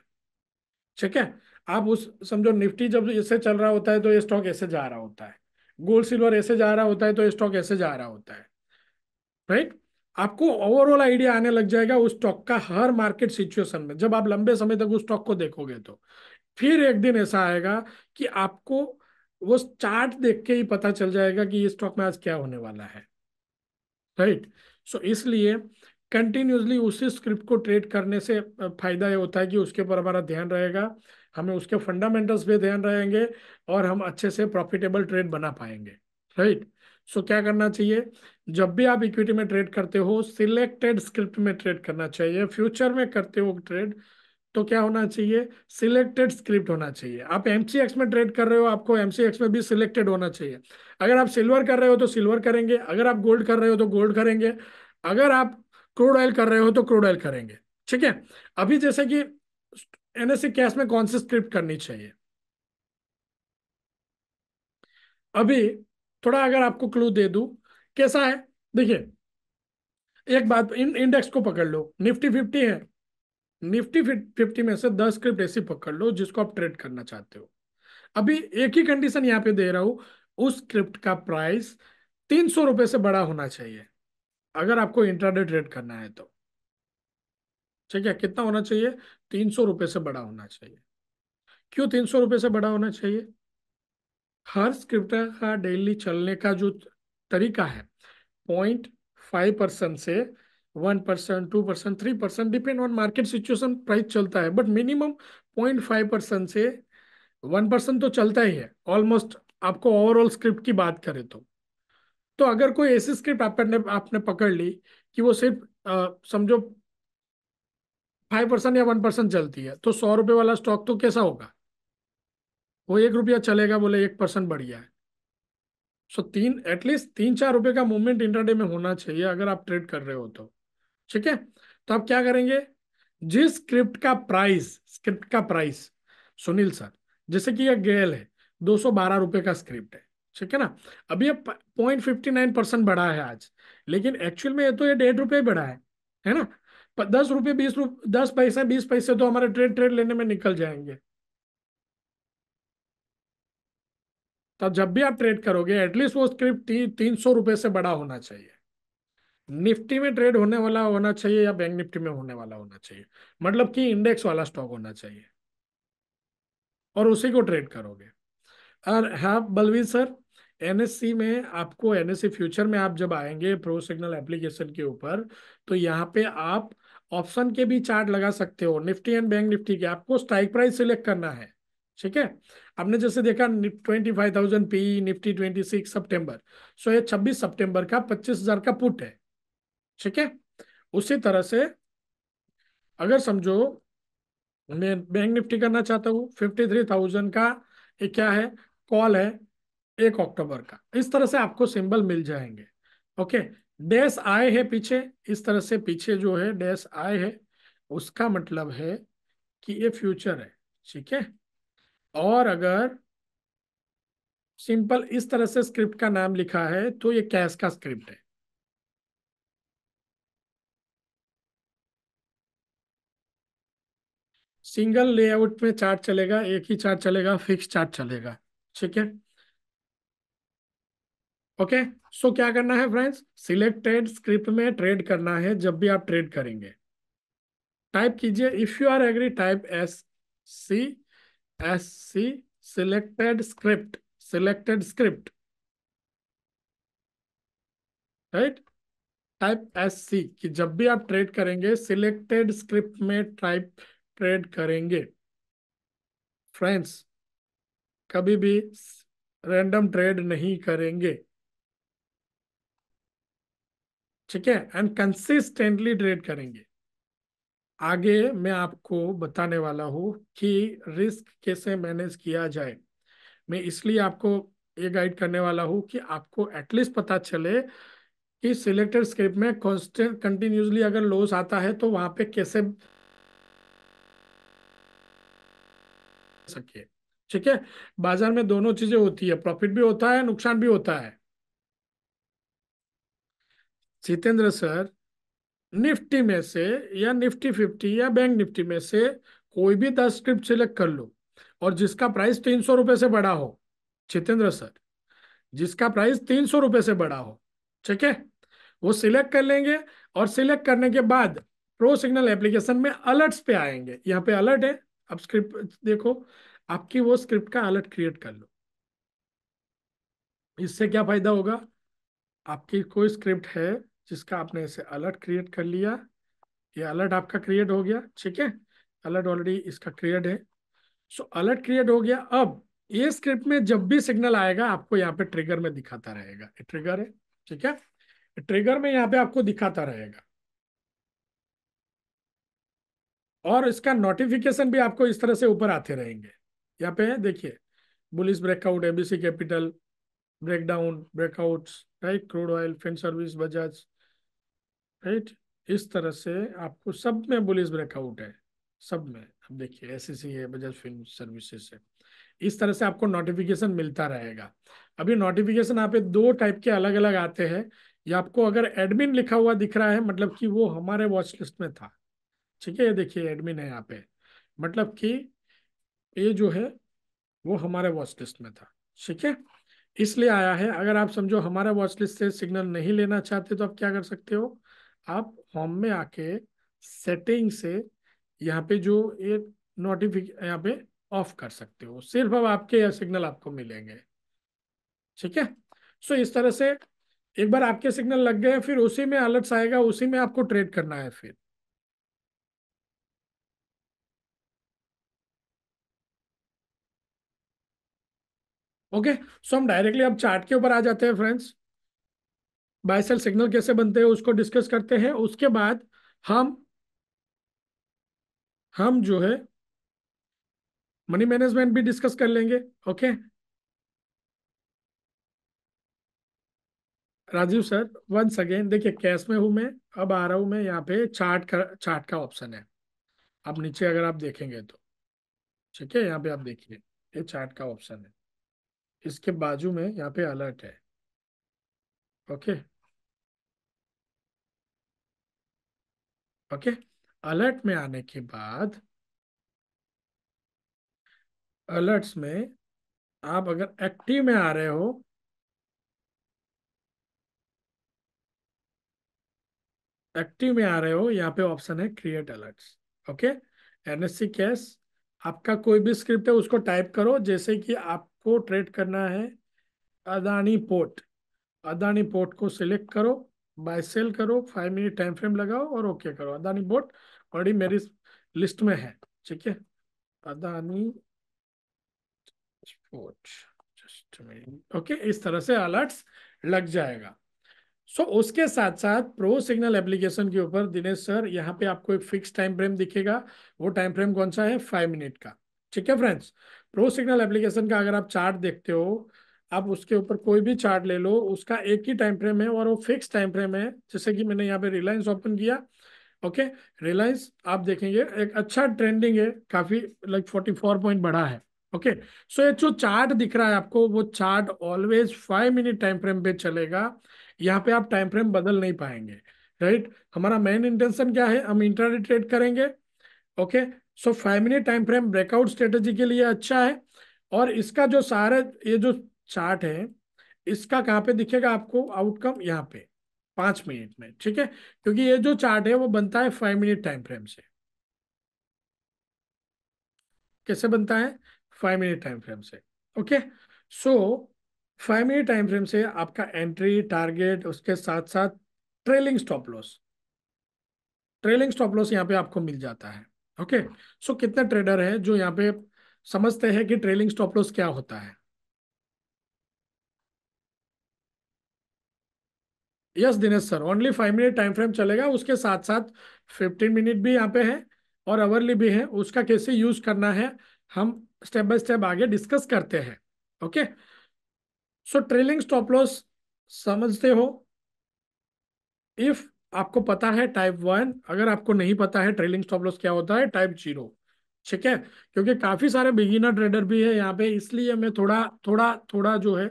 [SPEAKER 1] ठीक है। आप उस समझो निफ्टी जब ऐसे चल रहा होता है तो ये स्टॉक ऐसे जा रहा होता है, गोल्ड सिल्वर ऐसे जा रहा होता है तो ये स्टॉक ऐसे जा रहा होता है। राइट। आपको ओवरऑल आइडिया आने लग जाएगा उस स्टॉक का हर मार्केट सिचुएशन में। जब आप लंबे समय तक उस स्टॉक को देखोगे तो फिर एक दिन ऐसा आएगा कि आपको वो चार्ट देख के ही पता चल जाएगा कि इस स्टॉक में आज क्या होने वाला है। राइट। सो इसलिए कंटिन्यूसली उसी स्क्रिप्ट को ट्रेड करने से फायदा ये होता है कि उसके ऊपर हमारा ध्यान रहेगा, हमें उसके फंडामेंटल्स पे ध्यान रहेंगे और हम अच्छे से प्रॉफिटेबल ट्रेड बना पाएंगे। राइट। सो क्या करना चाहिए, जब भी आप इक्विटी में ट्रेड करते हो सिलेक्टेड स्क्रिप्ट में ट्रेड करना चाहिए। फ्यूचर में करते हो ट्रेड तो क्या होना चाहिए, सिलेक्टेड स्क्रिप्ट होना चाहिए। आप एमसीएक्स में ट्रेड कर रहे हो, आपको एमसीएक्स में भी सिलेक्टेड होना चाहिए। अगर आप सिल्वर कर रहे हो तो सिल्वर करेंगे, अगर आप गोल्ड कर रहे हो तो गोल्ड करेंगे, अगर आप क्रूड ऑयल कर रहे हो तो क्रूड ऑयल करेंगे। ठीक है। अभी जैसे कि एनएससी कैश में कौन सी स्क्रिप्ट करनी चाहिए, अभी थोड़ा अगर आपको क्लू दे दूं कैसा है। देखिए, एक बात, इंडेक्स को पकड़ लो, निफ्टी 50 है, निफ्टी 50 में से 10 स्क्रिप्ट ऐसी पकड़ लो जिसको आप ट्रेड करना चाहते हो। अभी एक ही कंडीशन यहाँ पे दे रहा हूं, उस स्क्रिप्ट का प्राइस 300 रुपए से बड़ा होना चाहिए अगर आपको इंट्राडे ट्रेड करना है तो। ठीक है, कितना होना चाहिए, 300 रुपए से बड़ा होना चाहिए। क्यों 300 रुपए से बड़ा होना चाहिए, हर स्क्रिप्ट का डेली चलने का जो तरीका है, 0.5% से 1%, 2%, 3%, depend on market situation price चलता है, बट मिनिमम 0.5% से 1% तो चलता ही है ऑलमोस्ट। आपको ओवरऑल स्क्रिप्ट की बात करें तो अगर कोई ऐसी स्क्रिप्ट आपने आपने पकड़ ली कि वो सिर्फ समझो 5% या 1% चलती है, तो 100 रुपए वाला स्टॉक तो कैसा होगा, वो 1 रुपया चलेगा, बोले 1% बढ़िया है। सो एटलीस्ट 3-4 रुपए का मूवमेंट इंटरडे में होना चाहिए अगर आप ट्रेड कर रहे हो तो। ठीक है। तो आप क्या करेंगे, जिस स्क्रिप्ट का प्राइस सुनील सर, जैसे कि ये गेल है, 212 रुपए का स्क्रिप्ट है। ठीक है ना। अभी ये 0.59% बढ़ा है आज, लेकिन एक्चुअल में ये 1.5 रुपये बढ़ा है ना। 10 रुपये 20 रुपये 10 पैसे 20 पैसे तो हमारे ट्रेड ट्रेड लेने में निकल जाएंगे। तो जब भी आप ट्रेड करोगे एटलीस्ट वो स्क्रिप्ट 300 रुपए से बड़ा होना चाहिए। निफ्टी में ट्रेड होने वाला होना चाहिए या बैंक निफ्टी में होने वाला होना चाहिए, मतलब कि इंडेक्स वाला स्टॉक होना चाहिए, और उसी को ट्रेड करोगे। और हाँ बलवीर सर, एनएससी में आपको, एनएससी फ्यूचर में आप जब आएंगे प्रो सिग्नल एप्लीकेशन के ऊपर, तो यहाँ पे आप ऑप्शन के भी चार्ट लगा सकते हो, निफ्टी एंड बैंक निफ्टी के। आपको स्ट्राइक प्राइस सिलेक्ट करना है। ठीक है। आपने जैसे देखा 25,000 पी, निफ्टी 26 सितंबर, सो ये 26 सितंबर का 25,000 का पुट है। ठीक है। उसी तरह से अगर समझो मैं बैंक निफ्टी करना चाहता हूँ 53,000 का, ये क्या है, कॉल है 1 अक्टूबर का, इस तरह से आपको सिंबल मिल जाएंगे। ओके। डैश आए है पीछे, इस तरह से पीछे जो है डैश आए है, उसका मतलब है कि ये फ्यूचर है। ठीक है। और अगर सिंपल इस तरह से स्क्रिप्ट का नाम लिखा है तो ये कैश का स्क्रिप्ट है। सिंगल लेआउट में चार्ट चलेगा, एक ही चार्ट चलेगा, फिक्स चार्ट चलेगा। ठीक है। ओके। सो क्या करना है फ्रेंड्स, सिलेक्टेड स्क्रिप्ट में ट्रेड करना है जब भी आप ट्रेड करेंगे। टाइप कीजिए, if you are agree type C, C, selected script, selected script, right. Type C कि जब भी आप ट्रेड करेंगे सिलेक्टेड स्क्रिप्ट में टाइप ट्रेड करेंगे। फ्रेंड्स, कभी भी रैंडम ट्रेड नहीं करेंगे। ठीक है। एंड कंसिस्टेंटली ट्रेड करेंगे। आगे मैं आपको बताने वाला हूँ कि रिस्क कैसे मैनेज किया जाए। मैं इसलिए आपको ये गाइड करने वाला हूँ कि आपको एटलीस्ट पता चले कि सिलेक्टेड स्क्रिप्ट में कांस्टेंट कंटिन्यूसली अगर लॉस आता है तो वहां पे कैसे सके। ठीक है। बाजार में दोनों चीजें होती है, प्रॉफिट भी होता है, नुकसान भी होता है। जितेंद्र सर, निफ्टी में से या निफ्टी 50 या बैंक निफ्टी में से कोई भी 10 स्क्रिप्ट सिलेक्ट कर लो और जिसका प्राइस 300 रुपए से बड़ा हो। जितेंद्र सर, जिसका प्राइस 300 रुपए से बड़ा हो, ठीक है, वो सिलेक्ट कर लेंगे। और सिलेक्ट करने के बाद प्रो सिग्नल एप्लीकेशन में अलर्ट्स पे आएंगे, यहाँ पे अलर्ट है। अब स्क्रिप्ट देखो, आपकी वो स्क्रिप्ट का अलर्ट क्रिएट कर लो। इससे क्या फायदा होगा, आपकी कोई स्क्रिप्ट है जिसका आपने ऐसे अलर्ट क्रिएट कर लिया, ये अलर्ट आपका क्रिएट हो गया। ठीक है। अलर्ट ऑलरेडी इसका क्रिएट है। सो अलर्ट क्रिएट हो गया। अब ये स्क्रिप्ट में जब भी सिग्नल आएगा आपको यहाँ पे ट्रिगर में दिखाता रहेगा, ये ट्रिगर है। ठीक है। ट्रिगर में यहाँ पे आपको दिखाता रहेगा और इसका नोटिफिकेशन भी आपको इस तरह से ऊपर आते रहेंगे। यहाँ पे देखिए, bullish breakout, ABC capital, breakdown, breakouts, right, crude oil, fin service, Bajaj, right. इस तरह से आपको सब में बुलिस ब्रेकआउट है, सब में। अब देखिए एसईसी है, बजाज फिन सर्विसेज है। इस तरह से आपको नोटिफिकेशन मिलता रहेगा। अभी नोटिफिकेशन यहाँ पे दो टाइप के अलग अलग आते हैं। ये आपको अगर एडमिन लिखा हुआ दिख रहा है मतलब कि वो हमारे वॉच लिस्ट में था। ठीक है, ये देखिए एडमिन है यहाँ पे, मतलब कि ये जो है वो हमारे वॉच लिस्ट में था। ठीक है, इसलिए आया है। अगर आप समझो हमारा वॉच लिस्ट से सिग्नल नहीं लेना चाहते तो आप क्या कर सकते हो, आप होम में आके सेटिंग से यहाँ पे जो ये नोटिफिकेशन यहाँ पे ऑफ कर सकते हो, सिर्फ अब आपके सिग्नल आपको मिलेंगे। ठीक है। सो इस तरह से एक बार आपके सिग्नल लग गए फिर उसी में अलर्ट्स आएगा, उसी में आपको ट्रेड करना है फिर। ओके। सो हम डायरेक्टली अब चार्ट के ऊपर आ जाते हैं फ्रेंड्स। बाय सेल सिग्नल कैसे बनते हैं उसको डिस्कस करते हैं, उसके बाद हम हम जो है मनी मैनेजमेंट भी डिस्कस कर लेंगे। ओके। राजीव सर, वंस अगेन देखिए कैश में हूं मैं। अब आ रहा हूं मैं यहाँ पे चार्ट का ऑप्शन है। अब नीचे अगर आप देखेंगे तो, ठीक है, यहाँ पे आप देखिए ये चार्ट का ऑप्शन है, इसके बाजू में यहाँ पे अलर्ट है। ओके। ओके। अलर्ट में आने के बाद अलर्ट्स में आप अगर एक्टिव में आ रहे हो, एक्टिव में आ रहे हो, यहाँ पे ऑप्शन है create alerts. Okay. NSC cash, आपका कोई भी स्क्रिप्ट है उसको टाइप करो, जैसे कि आपको ट्रेड करना है अदानी पोर्ट। अदानी पोर्ट को सिलेक्ट करो, बाय सेल करो, 5 मिनट टाइम फ्रेम लगाओ और ओके करो। अदानी पोर्ट ऑलरेडी मेरी लिस्ट में है। ठीक है। Adani port, just minute. Okay, इस तरह से अलर्ट्स लग जाएगा। सो उसके साथ साथ प्रो सिग्नल एप्लीकेशन के ऊपर दिनेश सर यहाँ पे आपको एक फिक्स टाइम फ्रेम दिखेगा। वो टाइम फ्रेम कौन सा है, 5 मिनट का। ठीक है फ्रेंड्स, प्रो सिग्नल एप्लीकेशन का अगर आप चार्ट देखते हो आप उसके ऊपर कोई भी चार्ट ले लो, उसका एक ही टाइम फ्रेम है और वो फिक्स टाइम फ्रेम है। जैसे कि मैंने यहाँ पे रिलायंस ओपन किया। ओके, रिलायंस आप देखेंगे एक अच्छा ट्रेंडिंग है, काफी लाइक 44 पॉइंट बढ़ा है। ओके, सो ये जो चार्ट दिख रहा है आपको, वो chart always 5 minute time frame पे चलेगा। यहाँ पे आप टाइम फ्रेम बदल नहीं पाएंगे। राइट, हमारा मेन इंटेंशन क्या है, हम इंट्राडे ट्रेड करेंगे। ओके, सो 5 minute time frame breakout strategy के लिए अच्छा है। और इसका जो सारे ये जो चार्ट है, इसका कहाँ पे दिखेगा आपको आउटकम, यहाँ पे 5 मिनट में। ठीक है, क्योंकि ये जो चार्ट है वो बनता है 5 मिनट टाइम फ्रेम से। कैसे बनता है, 5 मिनट टाइम फ्रेम से। ओके, सो 5 मिनट टाइम फ्रेम से आपका एंट्री टारगेट, उसके साथ साथ trailing stop loss, trailing stop loss यहाँ पे आपको मिल जाता है। ओके, सो कितने ट्रेडर हैं जो यहाँ पे समझते हैं कि ट्रेलिंग स्टॉप लॉस क्या होता है। Yes Dinesh sir, only 5 minute time frame चलेगा, उसके साथ साथ 15 मिनट भी यहाँ पे है और अवरली भी है। उसका कैसे यूज करना है हम स्टेप बाय स्टेप आगे डिस्कस करते हैं। ओके, सो ट्रेलिंग स्टॉप लॉस समझते हो। इफ आपको पता है टाइप 1, अगर आपको नहीं पता है ट्रेलिंग स्टॉप लॉस क्या होता है, टाइप 0। ठीक है, क्योंकि काफी सारे बिगिनर ट्रेडर भी है यहाँ पे, इसलिए मैं थोड़ा थोड़ा थोड़ा जो है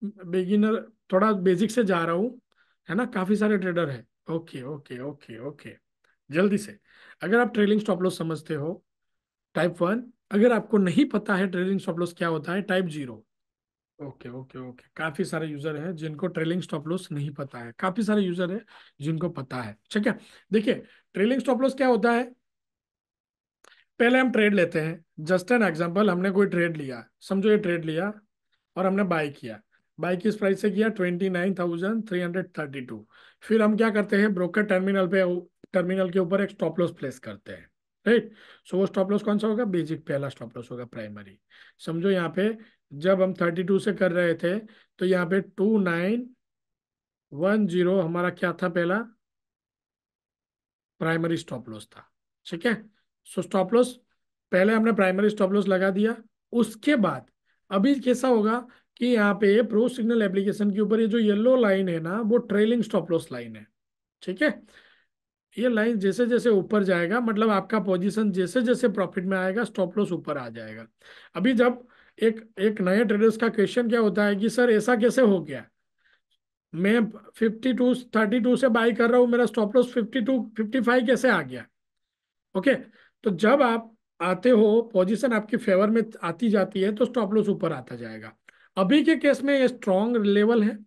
[SPEAKER 1] बिगिनर, थोड़ा बेसिक से जा रहा हूँ, है ना, काफी सारे ट्रेडर है। ओके ओके ओके ओके, जल्दी से, अगर आप ट्रेलिंग स्टॉप लॉस समझते हो टाइप 1, अगर आपको नहीं पता है ट्रेलिंग स्टॉप लॉस क्या होता है, टाइप 0। ओके ओके ओके, काफी सारे यूजर हैं जिनको ट्रेलिंग स्टॉप लॉस नहीं पता है, काफी सारे यूजर हैं जिनको पता है। ठीक है, देखिए ट्रेलिंग स्टॉप लॉस क्या होता है, पहले हम ट्रेड लेते हैं। जस्ट एन एग्जांपल, हमने कोई ट्रेड लिया, समझो ये ट्रेड लिया और हमने बाय किया। बाय किस प्राइस से किया, 29,332। फिर हम क्या करते हैं, ब्रोकर टर्मिनल पे, टर्मिनल के ऊपर एक स्टॉप लॉस प्लेस करते हैं। राइट, सो वो स्टॉप लॉस कौन सा होगा, बेसिक पहला स्टॉप लॉस होगा, प्राइमरी। समझो यहाँ पे जब हम 32 से कर रहे थे, तो यहाँ पे 2910 हमारा क्या था, पहला प्राइमरी स्टॉप लॉस था। ठीक है, सो स्टॉप लॉस पहले हमने प्राइमरी स्टॉप लॉस लगा दिया। उसके बाद अभी कैसा होगा कि यहाँ पे प्रो सिग्नल एप्लीकेशन के ऊपर ये जो येलो लाइन है ना, वो ट्रेलिंग स्टॉप लॉस लाइन है। ठीक है, ये लाइन जैसे जैसे ऊपर जाएगा, मतलब आपका पोजीशन जैसे जैसे प्रॉफिट में आएगा, स्टॉप लॉस ऊपर आ जाएगा। अभी जब एक एक नए ट्रेडर्स का क्वेश्चन क्या होता है कि सर ऐसा कैसे हो गया, मैं 32 से बाई कर रहा हूँ, मेरा स्टॉप लॉस 52 55 कैसे आ गया। ओके, तो जब आप आते हो, पोजीशन आपकी फेवर में आती जाती है, तो स्टॉप लॉस ऊपर आता जाएगा। अभी के केस में ये स्ट्रॉन्ग लेवल है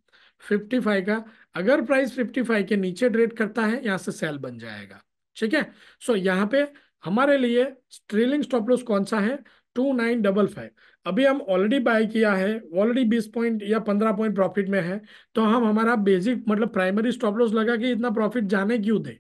[SPEAKER 1] 55 का। अगर प्राइस 55 के नीचे ट्रेड करता है, यहाँ से सेल बन जाएगा। ठीक है, सो यहाँ पे हमारे लिए ट्रेलिंग स्टॉप लॉस कौन सा है, 2955। अभी हम ऑलरेडी बाय किया है, ऑलरेडी 20 पॉइंट या 15 पॉइंट प्रॉफिट में है, तो हम हमारा बेसिक मतलब प्राइमरी स्टॉप लॉस लगा के इतना प्रॉफिट जाने क्यों दे।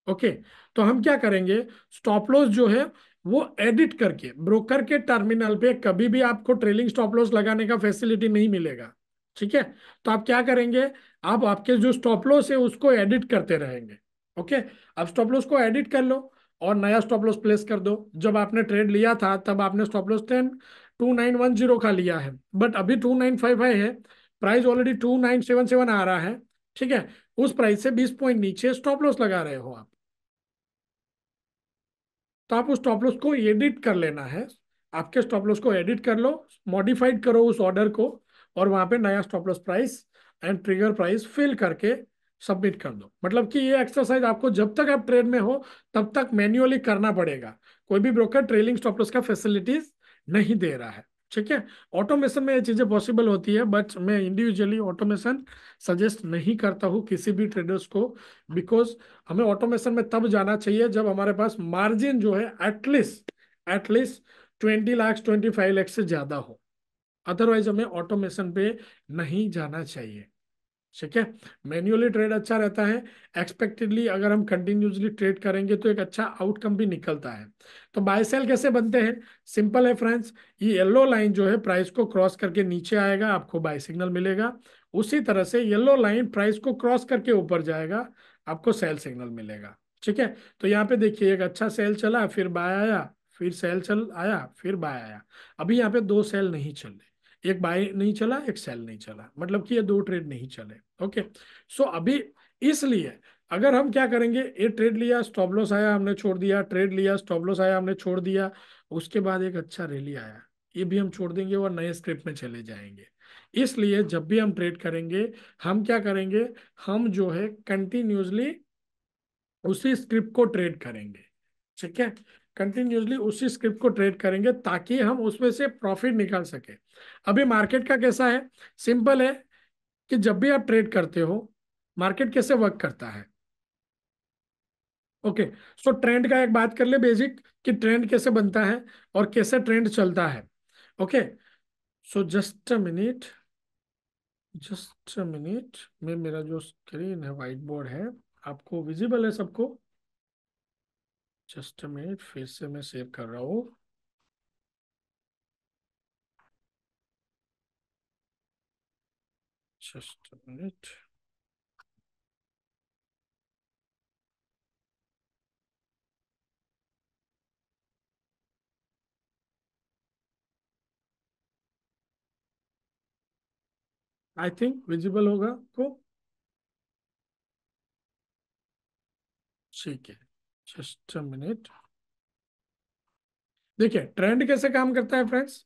[SPEAKER 1] ओके, तो हम क्या करेंगे, स्टॉप लॉस जो है वो एडिट करके, ब्रोकर के टर्मिनल पे कभी भी आपको ट्रेलिंग स्टॉप लॉस लगाने का फैसिलिटी नहीं मिलेगा। ठीक है, तो आप क्या करेंगे, आप आपके जो स्टॉप लॉस है उसको एडिट करते रहेंगे। ओके, अब स्टॉप लॉस को एडिट कर लो और नया स्टॉप लॉस प्लेस कर दो। जब आपने ट्रेड लिया था तब आपने स्टॉप लॉस 2910 का लिया है, बट अभी 2955 है, प्राइस ऑलरेडी 2977 आ रहा है। ठीक है, उस प्राइस से 20 पॉइंट नीचे स्टॉप लॉस लगा रहे हो आप, तो आप उस स्टॉप लॉस को एडिट कर लेना है। आपके स्टॉप लॉस को एडिट कर लो, मॉडिफाइड करो उस ऑर्डर को, और वहां पे नया stop loss price and trigger price fill करके सबमिट कर दो। मतलब कि ये एक्सरसाइज आपको जब तक आप ट्रेड में हो तब तक मैन्युअली करना पड़ेगा। कोई भी ब्रोकर ट्रेलिंग स्टॉप लॉस का फैसिलिटीज नहीं दे रहा है। ठीक है, ऑटोमेशन में ये चीजें पॉसिबल होती है, बट मैं इंडिविजुअली ऑटोमेशन सजेस्ट नहीं करता हूँ किसी भी ट्रेडर्स को, बिकॉज हमें ऑटोमेशन में तब जाना चाहिए जब हमारे पास मार्जिन जो है एटलीस्ट 20 लाख 25 लाख से ज्यादा हो। अदरवाइज हमें ऑटोमेशन पे नहीं जाना चाहिए। ठीक है, मैन्युअली ट्रेड अच्छा रहता है। एक्सपेक्टेडली अगर हम कंटिन्यूसली ट्रेड करेंगे तो एक अच्छा आउटकम भी निकलता है। तो बाय सेल कैसे बनते हैं, सिंपल है फ्रेंड्स। ये येलो लाइन जो है प्राइस को क्रॉस करके नीचे आएगा, आपको बाय सिग्नल मिलेगा। उसी तरह से येलो लाइन प्राइस को क्रॉस करके ऊपर जाएगा, आपको सेल सिग्नल मिलेगा। ठीक है, तो यहाँ पे देखिए एक अच्छा सेल चला, फिर बाय आया, फिर सेल चल आया, फिर बाय आया। अभी यहाँ पे दो सेल नहीं चल रहे, एक बाय नहीं चला, एक सेल नहीं चला, मतलब कि ये दो ट्रेड नहीं चले। ओके। सो अभी इसलिए अगर हम क्या करेंगे, ये ट्रेड लिया, स्टॉप लॉस आया, हमने छोड़ दिया, ट्रेड लिया, स्टॉप लॉस आया, हमने छोड़ दिया, उसके बाद एक अच्छा रैली आया, ये भी हम छोड़ देंगे और नए स्क्रिप्ट में चले जाएंगे। इसलिए जब भी हम ट्रेड करेंगे, हम क्या करेंगे, हम जो है कंटिन्यूसली उसी स्क्रिप्ट को ट्रेड करेंगे। ठीक है, कंटिन्यूसली उसी स्क्रिप्ट को ट्रेड करेंगे ताकि हम उसमें से प्रॉफिट निकाल सके। अभी मार्केट का कैसा है, सिंपल है कि जब भी आप ट्रेड करते हो, मार्केट कैसे वर्क करता है। ओके। सो ट्रेंड का एक बात कर ले बेसिक, कि ट्रेंड कैसे बनता है और कैसे ट्रेंड चलता है। Okay. So just a minute, just a minute में मेरा जो स्क्रीन है, व्हाइट बोर्ड है, आपको विजिबल है सबको? जस्ट अ मिनट, फिर से मैं सेव कर रहा हूँ। Just a minute. I think visible होगा आपको। ठीक है, जस्ट अ मिनट। देखिए ट्रेंड कैसे काम करता है फ्रेंड्स,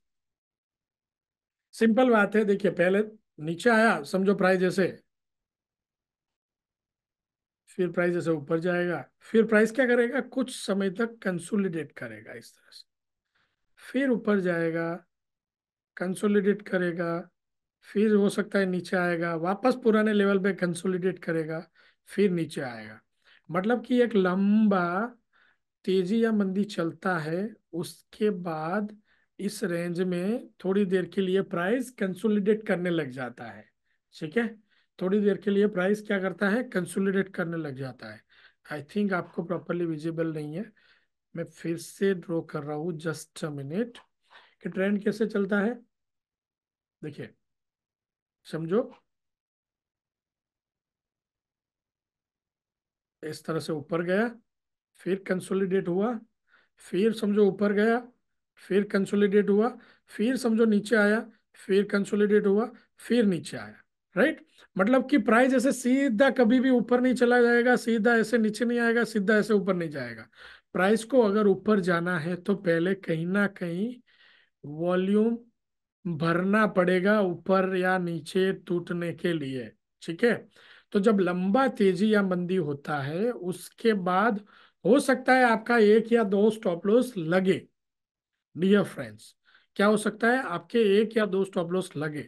[SPEAKER 1] सिंपल बात है। देखिए पहले नीचे आया, समझो प्राइस जैसे, फिर प्राइस जैसे ऊपर जाएगा, फिर प्राइस क्या करेगा, कुछ समय तक कंसोलिडेट करेगा इस तरह से, फिर ऊपर जाएगा, कंसोलिडेट करेगा, फिर हो सकता है नीचे आएगा, वापस पुराने लेवल पे कंसोलिडेट करेगा, फिर नीचे आएगा। मतलब कि एक लंबा तेजी या मंदी चलता है, उसके बाद इस रेंज में थोड़ी देर के लिए प्राइस कंसोलिडेट करने लग जाता है। ठीक है, थोड़ी देर के लिए प्राइस क्या करता है, कंसोलिडेट करने लग जाता है। आई थिंक आपको प्रॉपरली विजिबल नहीं है, मैं फिर से ड्रॉ कर रहा हूँ, जस्ट अ मिनट, कि ट्रेंड कैसे चलता है। देखिए, समझो इस तरह से ऊपर गया, फिर कंसोलिडेट हुआ, फिर समझो ऊपर गया, फिर कंसोलिडेट हुआ, फिर समझो नीचे आया, फिर कंसोलिडेट हुआ, फिर नीचे आया। राइट। मतलब कि प्राइस ऐसे सीधा कभी भी ऊपर नहीं चला जाएगा, सीधा ऐसे नीचे नहीं आएगा, सीधा ऐसे ऊपर नहीं जाएगा। प्राइस को अगर ऊपर जाना है तो पहले कहीं ना कहीं वॉल्यूम भरना पड़ेगा ऊपर या नीचे टूटने के लिए। ठीक है। तो जब लंबा तेजी या मंदी होता है, उसके बाद हो सकता है आपका एक या दो स्टॉप लॉस लगे। डियर फ्रेंड्स, क्या हो सकता है, आपके एक या दो स्टॉप लॉस लगे।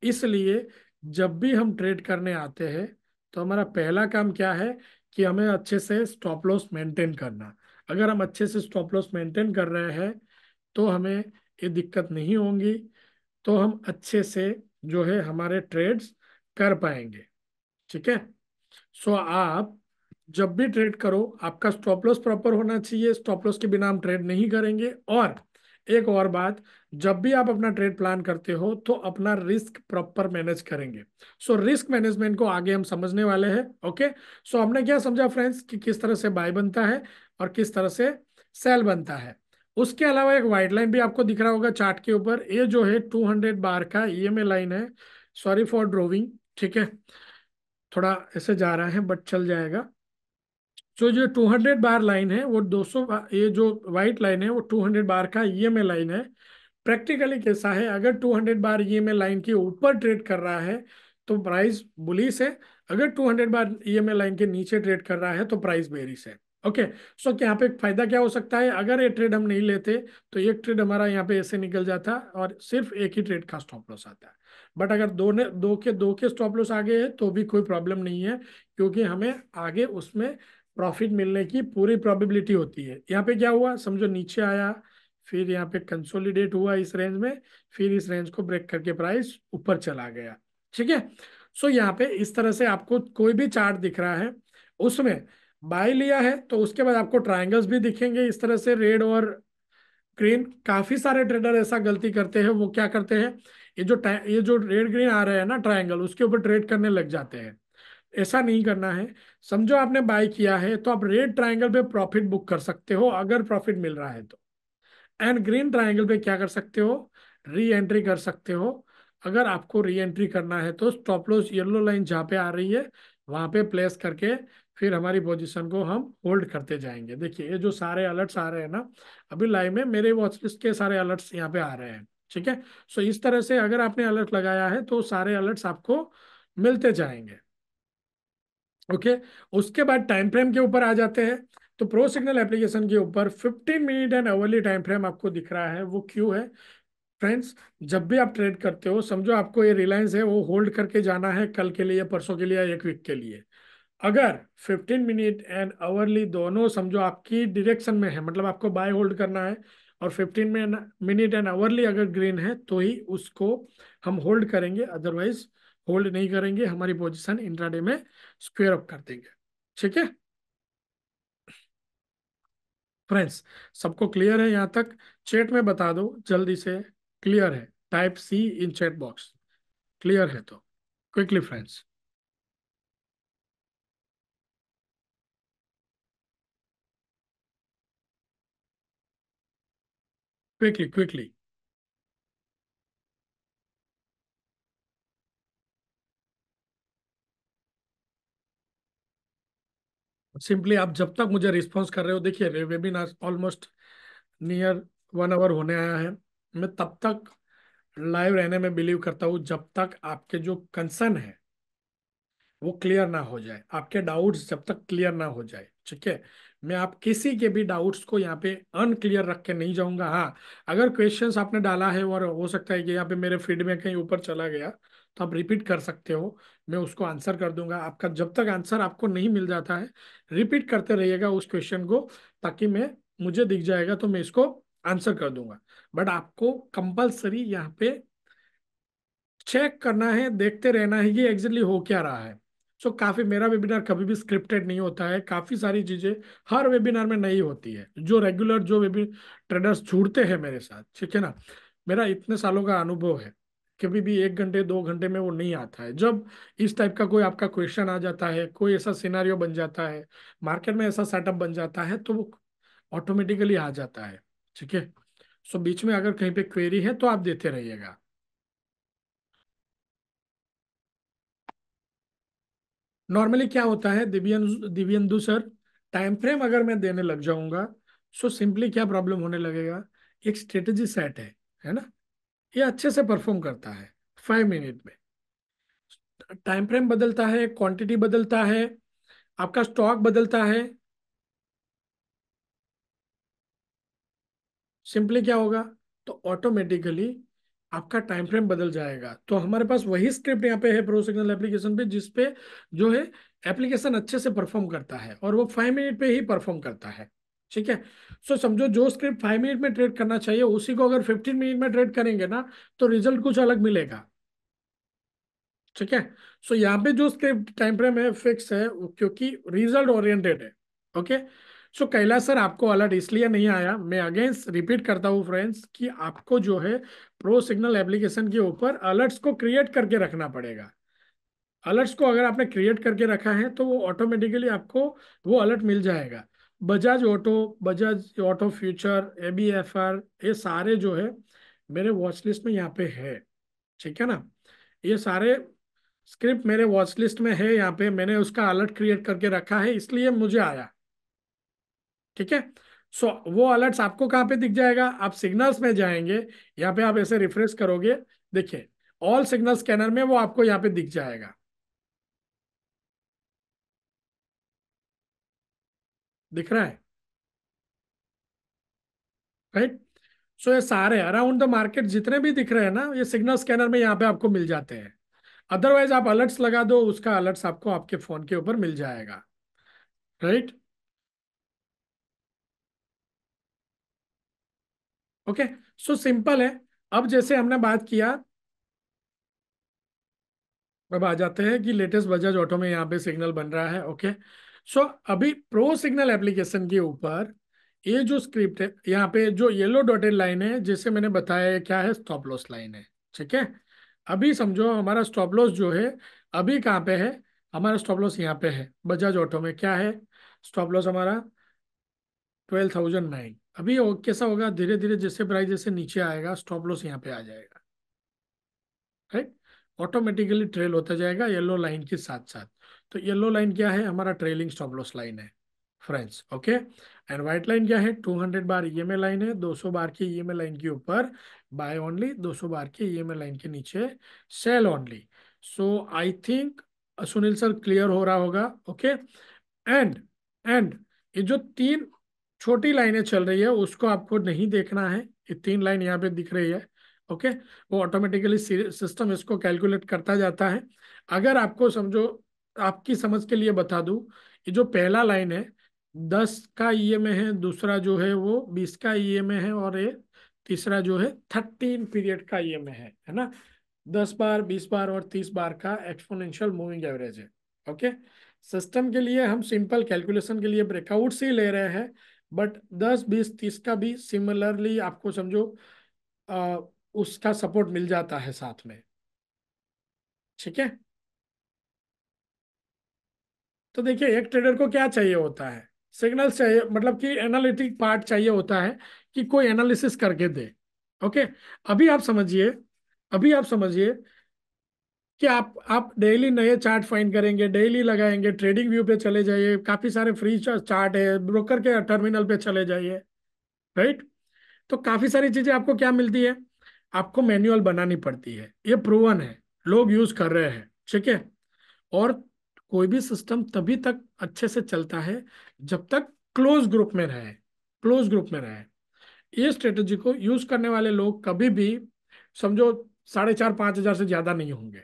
[SPEAKER 1] इसलिए जब भी हम ट्रेड करने आते हैं, तो हमारा पहला काम क्या है, कि हमें अच्छे से स्टॉप लॉस मेंटेन करना। अगर हम अच्छे से स्टॉप लॉस मेंटेन कर रहे हैं, तो हमें ये दिक्कत नहीं होंगी, तो हम अच्छे से जो है हमारे ट्रेड्स कर पाएंगे। ठीक है। सो आप जब भी ट्रेड करो, आपका स्टॉप लॉस प्रॉपर होना चाहिए, स्टॉप लॉस के बिना हम ट्रेड नहीं करेंगे। और एक और बात, जब भी आप अपना ट्रेड प्लान करते हो तो अपना रिस्क प्रॉपर मैनेज करेंगे। सो रिस्क मैनेजमेंट को आगे हम समझने वाले हैं। ओके। सो हमने क्या समझा फ्रेंड्स, कि किस तरह से बाय बनता है और किस तरह से सेल बनता है। उसके अलावा एक वाइड लाइन भी आपको दिख रहा होगा चार्ट के ऊपर, ये जो है 200 बार का ईएमए लाइन है। Sorry for drawing. ठीक है, थोड़ा ऐसे जा रहा है बट चल जाएगा। तो जो 200 बार लाइन है वो 200, ये जो वाइट लाइन है वो 200 बार का ईएमए लाइन है। प्रैक्टिकली कैसा है, अगर 200 बार ईएमए लाइन के ऊपर ट्रेड कर रहा है तो प्राइस बुलिश है, अगर 200 बार ईएमए लाइन के नीचे ट्रेड कर रहा है तो प्राइस बेरिश है। ओके। सो यहाँ पे फायदा क्या हो सकता है, अगर ये ट्रेड हम नहीं लेते तो एक ट्रेड हमारा यहाँ पे ऐसे निकल जाता और सिर्फ एक ही ट्रेड का स्टॉप लॉस आता है। बट अगर दो के स्टॉप लॉस आगे है तो भी कोई प्रॉब्लम नहीं है, क्योंकि हमें आगे उसमें प्रॉफिट मिलने की पूरी प्रोबेबिलिटी होती है। यहाँ पे क्या हुआ, समझो नीचे आया, फिर यहाँ पे कंसोलिडेट हुआ इस रेंज में, फिर इस रेंज को ब्रेक करके प्राइस ऊपर चला गया। ठीक है। सो यहाँ पे इस तरह से आपको कोई भी चार्ट दिख रहा है, उसमें बाय लिया है तो उसके बाद आपको ट्रायंगल्स भी दिखेंगे इस तरह से, रेड और ग्रीन। काफी सारे ट्रेडर ऐसा गलती करते हैं, वो क्या करते हैं, ये जो रेड ग्रीन आ रहे हैं ना ट्रायंगल, उसके ऊपर ट्रेड करने लग जाते हैं। ऐसा नहीं करना है। समझो आपने बाय किया है तो आप रेड ट्रायंगल पे प्रॉफिट बुक कर सकते हो अगर प्रॉफिट मिल रहा है तो, एंड ग्रीन ट्रायंगल पे क्या कर सकते हो, री एंट्री कर सकते हो अगर आपको री एंट्री करना है तो स्टॉप लॉस येलो लाइन जहाँ पे आ रही है वहां पे प्लेस करके फिर हमारी पोजीशन को हम होल्ड करते जाएंगे। देखिए ये जो सारे अलर्ट्स आ रहे हैं ना, अभी लाइव में मेरे वॉच लिस्ट के सारे अलर्ट्स यहाँ पे आ रहे हैं। ठीक है। सो इस तरह से अगर आपने अलर्ट लगाया है तो सारे अलर्ट्स आपको मिलते जाएंगे। ओके। उसके बाद टाइम फ्रेम के ऊपर आ जाते हैं। तो प्रो सिग्नल एप्लीकेशन के ऊपर 15 minute and hourly time frame आपको दिख रहा है, वो क्यों है फ्रेंड्स? जब भी आप ट्रेड करते हो समझो आपको ये रिलायंस है वो होल्ड करके जाना है कल के लिए, परसों के लिए, या एक वीक के लिए। अगर 15 मिनट एंड आवरली दोनों समझो आपकी डायरेक्शन में है, मतलब आपको बाय होल्ड करना है, और 15 मिनट एंड आवरली अगर ग्रीन है तो ही उसको हम होल्ड करेंगे, अदरवाइज होल्ड नहीं करेंगे, हमारी पोजीशन इंट्राडे में स्क्वेयर अप कर देंगे। ठीक है फ्रेंड्स, सबको क्लियर है यहाँ तक? चैट में बता दो जल्दी से, क्लियर है? Type C in chat box, clear है तो quickly friends. Quickly quickly. Simply आप जब तक मुझे रिस्पॉन्स कर रहे हो, देखिए वेबिनार ऑलमोस्ट नियर 1 आवर होने आया है। मैं तब तक लाइव रहने में बिलीव करता हूँ जब तक आपके जो कंसर्न है वो क्लियर ना हो जाए, आपके डाउट्स जब तक क्लियर ना हो जाए। ठीक है। मैं आप किसी के भी डाउट्स को यहाँ पे अनक्लियर रख के नहीं जाऊंगा। हाँ, अगर क्वेश्चंस आपने डाला है और हो सकता है कि यहाँ पे मेरे फीड में कहीं ऊपर चला गया तो आप रिपीट कर सकते हो, मैं उसको आंसर कर दूंगा आपका। जब तक आंसर आपको नहीं मिल जाता है रिपीट करते रहिएगा उस क्वेश्चन को, ताकि मैं मुझे दिख जाएगा तो मैं इसको आंसर कर दूंगा। बट आपको कंपल्सरी यहाँ पे चेक करना है, देखते रहना है कि एग्जैक्टली हो क्या रहा है। सो काफी, मेरा वेबिनार कभी भी स्क्रिप्टेड नहीं होता है, काफी सारी चीजें हर वेबिनार में नहीं होती है। जो रेगुलर जो वेबी ट्रेडर्स जुड़ते हैं मेरे साथ, ठीक है ना, मेरा इतने सालों का अनुभव है, कभी भी 1 घंटे 2 घंटे में वो नहीं आता है। जब इस टाइप का कोई आपका क्वेश्चन आ जाता है, कोई ऐसा सिनारियो बन जाता है, मार्केट में ऐसा सेटअप बन जाता है, तो वो ऑटोमेटिकली आ जाता है। ठीक है। सो बीच में अगर कहीं पे क्वेरी है तो आप देते रहिएगा। नॉर्मली क्या होता है Divyendu Divyendu sir, time frame अगर मैं देने लग जाऊंगा, सो सिंपली क्या प्रॉब्लम होने लगेगा? एक स्ट्रेटेजी सेट है ना, ये अच्छे से परफॉर्म करता है 5 मिनट में। टाइम फ्रेम बदलता है, क्वांटिटी बदलता है, आपका स्टॉक बदलता है, सिंपली क्या होगा? तो ऑटोमेटिकली आपका टाइम फ्रेम बदल जाएगा। तो हमारे पास वही स्क्रिप्ट यहाँ पे है प्रो सिग्नल एप्लीकेशन पे, जिसपे जो है एप्लीकेशन अच्छे से परफॉर्म करता है, और वो 5 मिनट पे ही परफॉर्म करता है। ठीक है। सो समझो जो स्क्रिप्ट 5 मिनट में ट्रेड करना चाहिए उसी को अगर 15 मिनट में ट्रेड करेंगे ना, तो रिजल्ट कुछ अलग मिलेगा। ठीक है। सो यहाँ पे जो स्क्रिप्ट टाइम फ्रेम है फिक्स है, क्योंकि रिजल्ट ओरिएंटेड है। ओके। सो कैलाश सर, आपको अलर्ट इसलिए नहीं आया, मैं अगेन रिपीट करता हूँ फ्रेंड्स, कि आपको जो है प्रो सिग्नल एप्लीकेशन के ऊपर अलर्ट्स को क्रिएट करके रखना पड़ेगा। अलर्ट्स को अगर आपने क्रिएट करके रखा है तो वो ऑटोमेटिकली आपको वो अलर्ट मिल जाएगा। बजाज ऑटो फ्यूचर, एबीएफआर, ये सारे जो है मेरे वॉच लिस्ट में यहाँ पे है। ठीक है ना, ये सारे स्क्रिप्ट मेरे वॉच लिस्ट में है, यहाँ पे मैंने उसका अलर्ट क्रिएट करके रखा है, इसलिए मुझे आया। ठीक है। सो वो अलर्ट्स आपको कहाँ पे दिख जाएगा? आप सिग्नल्स में जाएंगे, यहाँ पे आप ऐसे रिफ्रेश करोगे, देखिए ऑल सिग्नल स्कैनर में वो आपको यहाँ पे दिख जाएगा। दिख रहा है? राइट। सो ये सारे अराउंड द मार्केट जितने भी दिख रहे हैं ना, ये सिग्नल स्कैनर में यहाँ पे आपको मिल जाते हैं। अदरवाइज आप अलर्ट्स लगा दो, उसका अलर्ट्स आपको आपके फोन के ऊपर मिल जाएगा। राइट। ओके। सो सिंपल है। अब जैसे हमने बात किया, अब आ जाते हैं कि लेटेस्ट बजाज ऑटो में यहाँ पे सिग्नल बन रहा है। ओके। सो अभी प्रो सिग्नल एप्लीकेशन के ऊपर ये जो स्क्रिप्ट है, यहाँ पे जो येलो डॉटेड लाइन है, जैसे मैंने बताया, ये क्या है? स्टॉप लॉस लाइन है। ठीक है। अभी समझो हमारा स्टॉप लॉस जो है अभी कहाँ पे है? हमारा स्टॉप लॉस यहाँ पे है बजाज ऑटो में। क्या है स्टॉप लॉस हमारा? 12,009। अभी कैसा होगा? धीरे धीरे जैसे प्राइस जैसे नीचे आएगा स्टॉप लॉस यहाँ पे आ जाएगा। राइट। ऑटोमेटिकली ट्रेल होता जाएगा येलो लाइन के साथ साथ। तो येलो लाइन क्या है, हमारा ट्रेलिंग स्टॉप लॉस लाइन है friends, okay. And white line क्या है, 200 बार ईएमए लाइन है, 200 बार की ईएमए लाइन के ऊपर बाय ओनली, 200 बार की ईएमए लाइन के नीचे sell only. So I think Sunil sir clear हो रहा होगा, ओके। एंड एंड ये जो तीन छोटी लाइनें चल रही है उसको आपको नहीं देखना है, ये तीन लाइन यहाँ पे दिख रही है, ओके। वो ऑटोमेटिकली सिस्टम इसको कैलकुलेट करता जाता है। अगर आपको समझो, आपकी समझ के लिए बता दूं, ये जो पहला लाइन है 10 का ईएमए है, दूसरा जो है वो 20 का ईएमए है, और ये तीसरा जो है 13 पीरियड का ईएमए है ना। 10 बार, 20 बार और 30 बार का एक्सपोनेंशियल मूविंग एवरेज है, ओके। सिस्टम के लिए हम सिंपल कैलकुलेशन के लिए ब्रेकआउट से ही ले रहे हैं, बट 10, 20, 30 का भी सिमिलरली आपको समझो आ, उसका सपोर्ट मिल जाता है साथ में, ठीक है। तो देखिए एक ट्रेडर को क्या चाहिए होता है, सिग्नल चाहिए, मतलब कि एनालिटिक पार्ट चाहिए होता है कि कोई एनालिसिस करके दे, ओके। अभी आप समझिए, अभी आप समझिए कि आप डेली नए चार्ट फाइंड करेंगे, डेली लगाएंगे, ट्रेडिंग व्यू पे चले जाइए, काफी सारे फ्री चार्ट है, ब्रोकर के टर्मिनल पे चले जाइए, राइट। तो काफी सारी चीजें आपको क्या मिलती है, आपको मैन्युअल बनानी पड़ती है, ये प्रूवन है, लोग यूज कर रहे हैं, ठीक है। और कोई भी सिस्टम तभी तक अच्छे से चलता है जब तक क्लोज ग्रुप में रहे, क्लोज ग्रुप में रहे। ये स्ट्रेटेजी को यूज करने वाले लोग कभी भी समझो 4,500 5,000 से ज्यादा नहीं होंगे,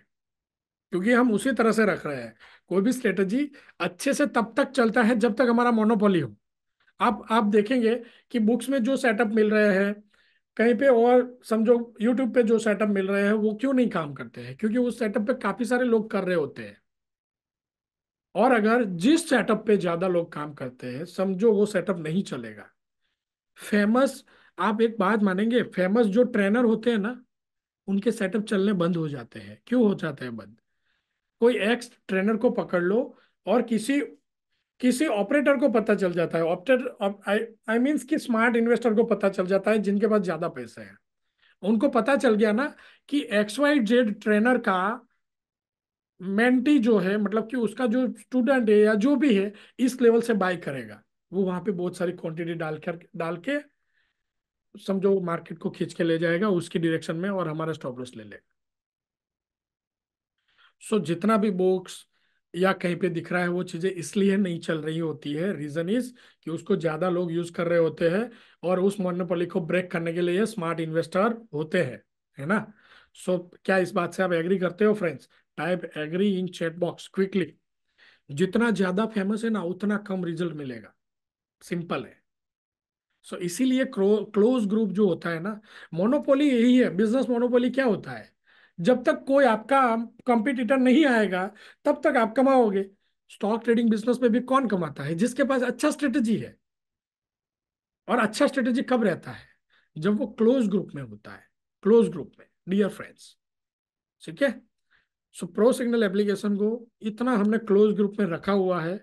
[SPEAKER 1] क्योंकि हम उसी तरह से रख रहे हैं। कोई भी स्ट्रेटेजी अच्छे से तब तक चलता है जब तक हमारा मोनोपोली हो। आप देखेंगे कि बुक्स में जो सेटअप मिल रहे हैं, कहीं पे और समझो यूट्यूब पे जो सेटअप मिल रहे हैं, वो क्यों नहीं काम करते हैं, क्योंकि उस सेटअप पे काफी सारे लोग कर रहे होते हैं। और अगर जिस सेटअप पे ज्यादा लोग काम करते हैं, समझो वो सेटअप नहीं चलेगा। फेमस, आप एक बात मानेंगे, फेमस जो ट्रेनर होते हैं ना, उनके सेटअप चलने बंद हो जाते हैं। क्यों हो जाते हैं बंद? कोई एक्स ट्रेनर को पकड़ लो, और किसी किसी ऑपरेटर को पता चल जाता है, ऑपरेटर, आई आई मीन्स कि स्मार्ट इन्वेस्टर को पता चल जाता है जिनके पास ज्यादा पैसे हैं। उनको पता चल गया ना कि XYZ ट्रेनर का मेंटी जो है, मतलब कि उसका जो स्टूडेंट है या जो भी है, इस लेवल से बाय करेगा। वो वहां पे बहुत सारी क्वांटिटी डाल के समझो मार्केट को खींच के ले जाएगा उसकी डायरेक्शन में, और हमारा स्टॉप लॉस ले लेगा। सो जितना भी बुक्स या कहीं पे दिख रहा है, वो चीजें इसलिए नहीं चल रही होती है, रीजन इज कि उसको ज्यादा लोग यूज कर रहे होते हैं, और उस मोनोपोली को ब्रेक करने के लिए स्मार्ट इन्वेस्टर होते हैं, है ना। सो क्या इस बात से आप एग्री करते हो friends? Type agree in chat box quickly. जितना ज्यादा फेमस है ना, उतना कम रिजल्ट मिलेगा, सिंपल है। सो इसीलिए क्लोज ग्रुप जो होता है ना, मोनोपोली यही है। बिजनेस मोनोपोली क्या होता है, जब तक कोई आपका कंपटीटर नहीं आएगा तब तक आप कमाओगे। स्टॉक ट्रेडिंग बिजनेस में भी कौन कमाता है? जिसके पास अच्छा स्ट्रेटेजी है। और अच्छा स्ट्रेटेजी कब रहता है? जब वो क्लोज ग्रुप में होता है, क्लोज ग्रुप में, डियर फ्रेंड्स, ठीक है। सो प्रो सिग्नल एप्लीकेशन को इतना हमने क्लोज ग्रुप में रखा हुआ है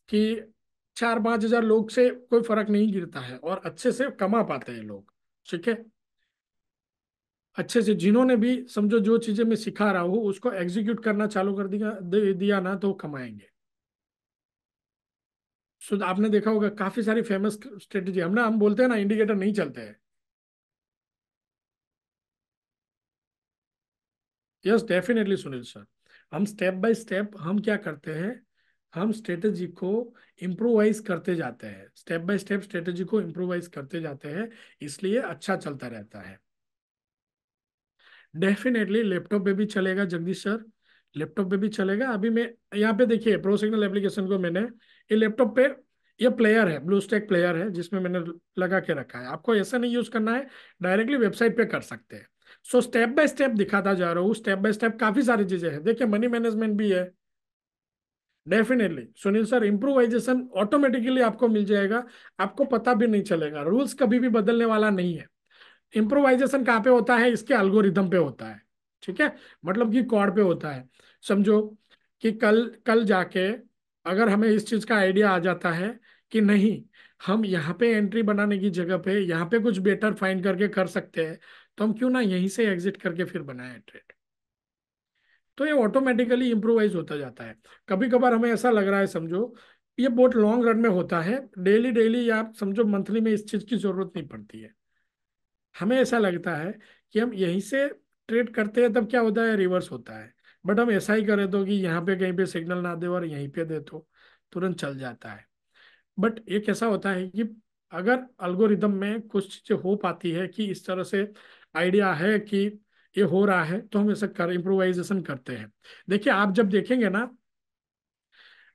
[SPEAKER 1] कि 4-5 हजार लोग से कोई फर्क नहीं गिरता है, और अच्छे से कमा पाते हैं लोग, ठीक है। अच्छे से जिन्होंने भी समझो जो चीजें मैं सिखा रहा हूँ उसको एग्जीक्यूट करना चालू कर दिया ना, तो कमाएंगे। सो आपने देखा होगा काफी सारी फेमस स्ट्रेटेजी, हम बोलते हैं ना इंडिकेटर नहीं चलते हैं। यस डेफिनेटली सुनील सर, हम स्टेप बाय स्टेप हम क्या करते हैं, हम स्ट्रेटेजी को इम्प्रोवाइज करते जाते हैं, स्टेप बाय स्टेप स्ट्रेटेजी को इम्प्रोवाइज करते जाते हैं, इसलिए अच्छा चलता रहता है। डेफिनेटली लैपटॉप पे भी चलेगा जगदीश सर, लैपटॉप पे भी चलेगा। अभी मैं यहाँ पे देखिए प्रो सिग्नल एप्लीकेशन को मैंने ये लैपटॉप पे, ये प्लेयर है, ब्लू स्टैक प्लेयर है जिसमें मैंने लगा के रखा है। आपको ऐसा नहीं यूज करना है, डायरेक्टली वेबसाइट पे कर सकते हैं। सो स्टेप बाय स्टेप दिखाता जा रहा हूँ, स्टेप बाय स्टेप काफी सारी चीजें हैं। देखिए मनी मैनेजमेंट भी है, definitely Sunil sir, improvisation automatically आपको मिल जाएगा, आपको पता भी नहीं चलेगा, रूल्स कभी भी बदलने वाला नहीं है। इम्प्रोवाइजेशन कहाँ पे होता है? इसके एल्गोरिदम पे होता है, ठीक है। मतलब कि कॉर्ड पे होता है। समझो कि कल कल जाके अगर हमें इस चीज का आइडिया आ जाता है कि नहीं, हम यहाँ पे एंट्री बनाने की जगह पे यहाँ पे कुछ बेटर फाइंड करके कर सकते हैं, तो हम क्यों ना यहीं से एग्जिट करके फिर बनाए ट्रेड। तो ये ऑटोमेटिकली इम्प्रोवाइज होता जाता है। कभी कभार हमें ऐसा लग रहा है, समझो ये बहुत लॉन्ग रन में होता है, डेली डेली या आप समझो मंथली में इस चीज की जरूरत नहीं पड़ती है। हमें ऐसा लगता है कि हम यहीं से ट्रेड करते हैं, तब क्या होता है, रिवर्स होता है। बट हम ऐसा ही करें तो कि यहाँ पे कहीं पे सिग्नल ना दे और यहीं पे दे तो तुरंत चल जाता है। बट ये कैसा होता है कि अगर अल्गोरिदम में कुछ चीजें हो पाती है कि इस तरह से आइडिया है कि ये हो रहा है, तो हम ऐसा कर इम्प्रोवाइजेशन करते हैं। देखिए आप जब देखेंगे ना,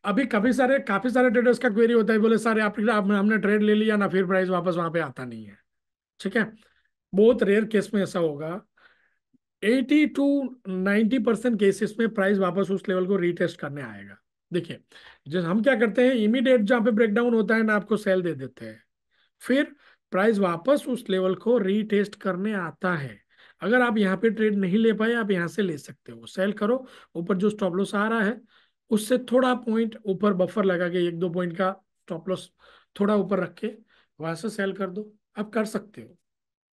[SPEAKER 1] अभी काफी सारे ट्रेडर्स का क्वेरी होता है, बोले सर हमने ट्रेड ले लिया ना, फिर प्राइस वापस वहां पे आता नहीं है। ठीक है, बहुत रेयर केस में ऐसा होगा। 80 to 90% केसेस में प्राइस वापस उस लेवल को रीटेस्ट करने आएगा। देखिए, जब हम क्या करते हैं, इमीडिएट जहां पे ब्रेकडाउन होता है ना, आपको सेल दे देते हैं। फिर प्राइस वापस उस लेवल को रीटेस्ट करने आता है। अगर आप यहाँ पे ट्रेड नहीं ले पाए, आप यहाँ से ले सकते हो, सेल करो। ऊपर जो स्टॉप लॉस आ रहा है उससे थोड़ा पॉइंट ऊपर बफर लगा के, 1-2 पॉइंट का स्टॉप लॉस थोड़ा ऊपर रख के वहां से सेल कर दो। आप कर सकते हो।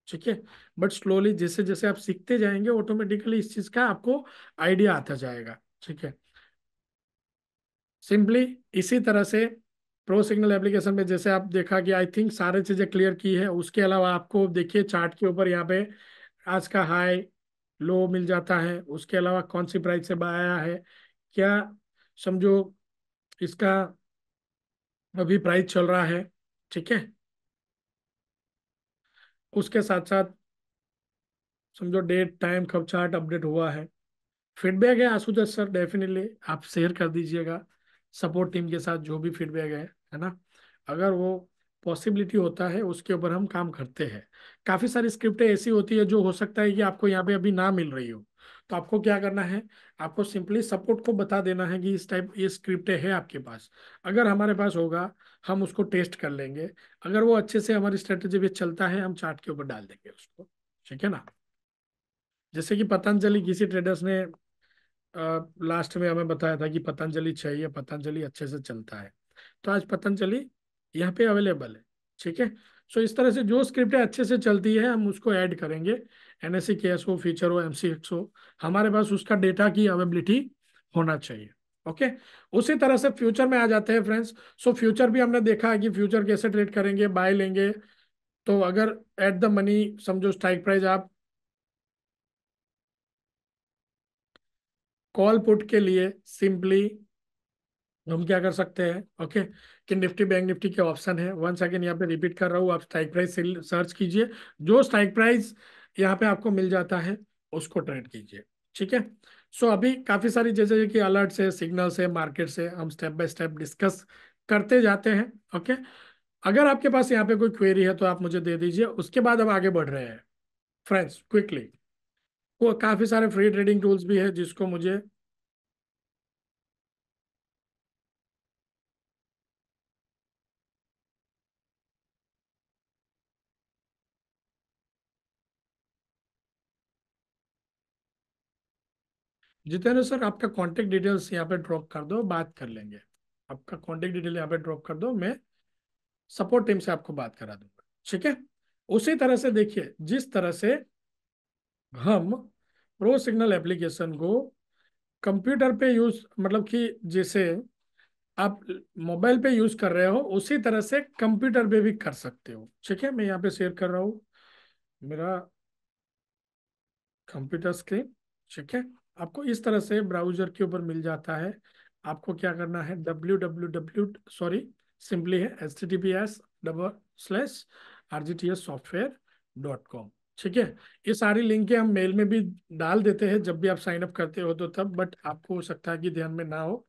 [SPEAKER 1] ठीक है, बट स्लोली जैसे जैसे आप सीखते जाएंगे, ऑटोमेटिकली इस चीज का आपको आइडिया आता जाएगा। ठीक है, सिंपली इसी तरह से प्रो सिग्नल एप्लीकेशन में जैसे आप देखा कि आई थिंक सारे चीजें क्लियर की है। उसके अलावा आपको देखिए चार्ट के ऊपर यहाँ पे आज का हाई लो मिल जाता है, उसके अलावा कौन सी प्राइस से बाय आया है क्या, समझो इसका अभी प्राइस चल रहा है। ठीक है, उसके साथ साथ समझो डेट टाइम कब चार्ट अपडेट हुआ है। फीडबैक है आशुतोष सर, डेफिनेटली आप शेयर कर दीजिएगा सपोर्ट टीम के साथ, जो भी फीडबैक है ना। अगर वो पॉसिबिलिटी होता है उसके ऊपर हम काम करते हैं। काफ़ी सारी स्क्रिप्टें ऐसी होती है जो हो सकता है कि आपको यहाँ पे अभी ना मिल रही हो, तो आपको क्या करना है, आपको सिंपली सपोर्ट को बता देना है कि इस टाइप ये स्क्रिप्टें है आपके पास। अगर हमारे पास होगा, हम उसको टेस्ट कर लेंगे। अगर वो अच्छे से हमारी स्ट्रेटेजी पे चलता है, हम चार्ट के ऊपर डाल देंगे उसको। ठीक है ना। जैसे कि पतंजलि किसी ट्रेडर्स ने लास्ट में हमें बताया था कि पतंजलि चाहिए, पतंजलि अच्छे से चलता है, तो आज पतंजलि यहाँ पे अवेलेबल है। ठीक है, सो इस तरह से जो स्क्रिप्टें अच्छे से चलती है हम उसको ऐड करेंगे। एनएससी केएस हो, फीचर हो, एमसीएक्स हो, हमारे पास उसका डेटा की अवेलेबिलिटी होना चाहिए। ओके, उसी तरह से फ्यूचर में आ जाते हैं फ्रेंड्स। सो फ्यूचर भी हमने देखा है कि फ्यूचर कैसे ट्रेड करेंगे, बाय लेंगे। तो अगर एट द मनी समझो स्ट्राइक प्राइस आप कॉल पुट के लिए सिंपली हम क्या कर सकते हैं, ओके, कि निफ्टी बैंक निफ्टी के ऑप्शन है। वन सेकेंड यहाँ पे रिपीट कर रहा हूँ, आप स्ट्राइक प्राइस सर्च कीजिए। जो स्ट्राइक प्राइस यहाँ पे आपको मिल जाता है उसको ट्रेड कीजिए। ठीक है, सो अभी काफी सारी जैसे कि अलर्ट से, सिग्नल से, मार्केट से हम स्टेप बाय स्टेप डिस्कस करते जाते हैं। ओके, अगर आपके पास यहाँ पे कोई क्वेरी है तो आप मुझे दे दीजिए, उसके बाद हम आगे बढ़ रहे हैं फ्रेंड्स क्विकली। वो काफी सारे फ्री ट्रेडिंग टूल्स भी है जिसको मुझे, जितेंद्र सर आपका कांटेक्ट डिटेल्स यहाँ पे ड्रॉप कर दो, बात कर लेंगे। आपका कांटेक्ट डिटेल यहाँ पे ड्रॉप कर दो, मैं सपोर्ट टीम से आपको बात करा दूंगा। ठीक है, उसी तरह से देखिए जिस तरह से हम प्रो सिग्नल एप्लीकेशन को कंप्यूटर पे यूज, मतलब कि जैसे आप मोबाइल पे यूज कर रहे हो, उसी तरह से कंप्यूटर पे भी कर सकते हो। ठीक है, मैं यहाँ पे शेयर कर रहा हूँ मेरा कंप्यूटर स्क्रीन। ठीक है, आपको इस तरह से ब्राउजर के ऊपर मिल जाता है। आपको क्या करना है, सॉरी, सिंपली है https://rgtsssoftware.com। ठीक है, ये सारी लिंकें हम मेल में भी डाल देते हैं जब भी आप साइन अप करते हो तो तब, बट आपको हो सकता है कि ध्यान में ना हो,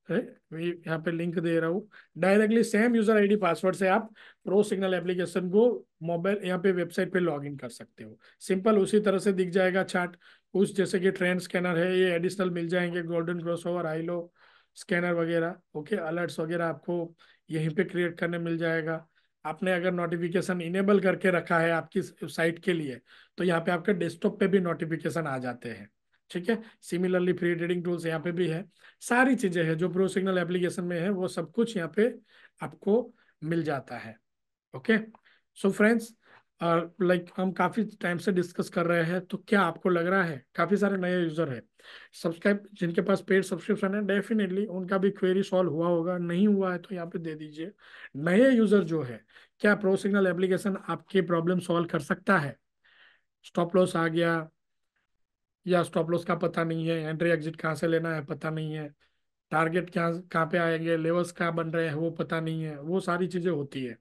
[SPEAKER 1] है। मैं यहाँ पे लिंक दे रहा हूँ, directly same user ID password से आप प्रो सिग्नल एप्लीकेशन को मोबाइल यहाँ पे वेबसाइट पे लॉग इन कर सकते हो। सिंपल उसी तरह से दिख जाएगा चार्ट। उस जैसे कि ट्रेंड स्कैनर है, ये एडिशनल मिल जाएंगे, golden crossover, high low scanner वगैरह। ओके, अलर्ट्स वगैरह आपको यहीं पे क्रिएट करने मिल जाएगा। आपने अगर नोटिफिकेशन इनेबल करके रखा है आपकी साइट के लिए, तो यहाँ पे आपके डेस्कटॉप पे भी नोटिफिकेशन आ जाते हैं। ठीक है, सिमिलरली फ्री ट्रेडिंग टूल्स यहाँ पे भी है। सारी चीजें हैं जो प्रो सिग्नल एप्लीकेशन में है, वो सब कुछ यहाँ पे आपको मिल जाता है। ओके, सो फ्रेंड्स, और लाइक हम काफी टाइम से डिस्कस कर रहे हैं, तो क्या आपको लग रहा है काफी सारे नए यूजर है सब्सक्राइब, जिनके पास पेड सब्सक्रिप्शन है, डेफिनेटली उनका भी क्वेरी सॉल्व हुआ होगा, नहीं हुआ है तो यहाँ पे दे दीजिए। नए यूजर जो है, क्या प्रो सिग्नल एप्लीकेशन आपकी प्रॉब्लम सॉल्व कर सकता है? स्टॉप लॉस आ गया, या स्टॉप लॉस का पता नहीं है, एंट्री एग्जिट कहाँ से लेना है पता नहीं है, टारगेट क्या कहाँ पे आएंगे, लेवल्स क्या बन रहे हैं वो पता नहीं है, वो सारी चीजें होती है।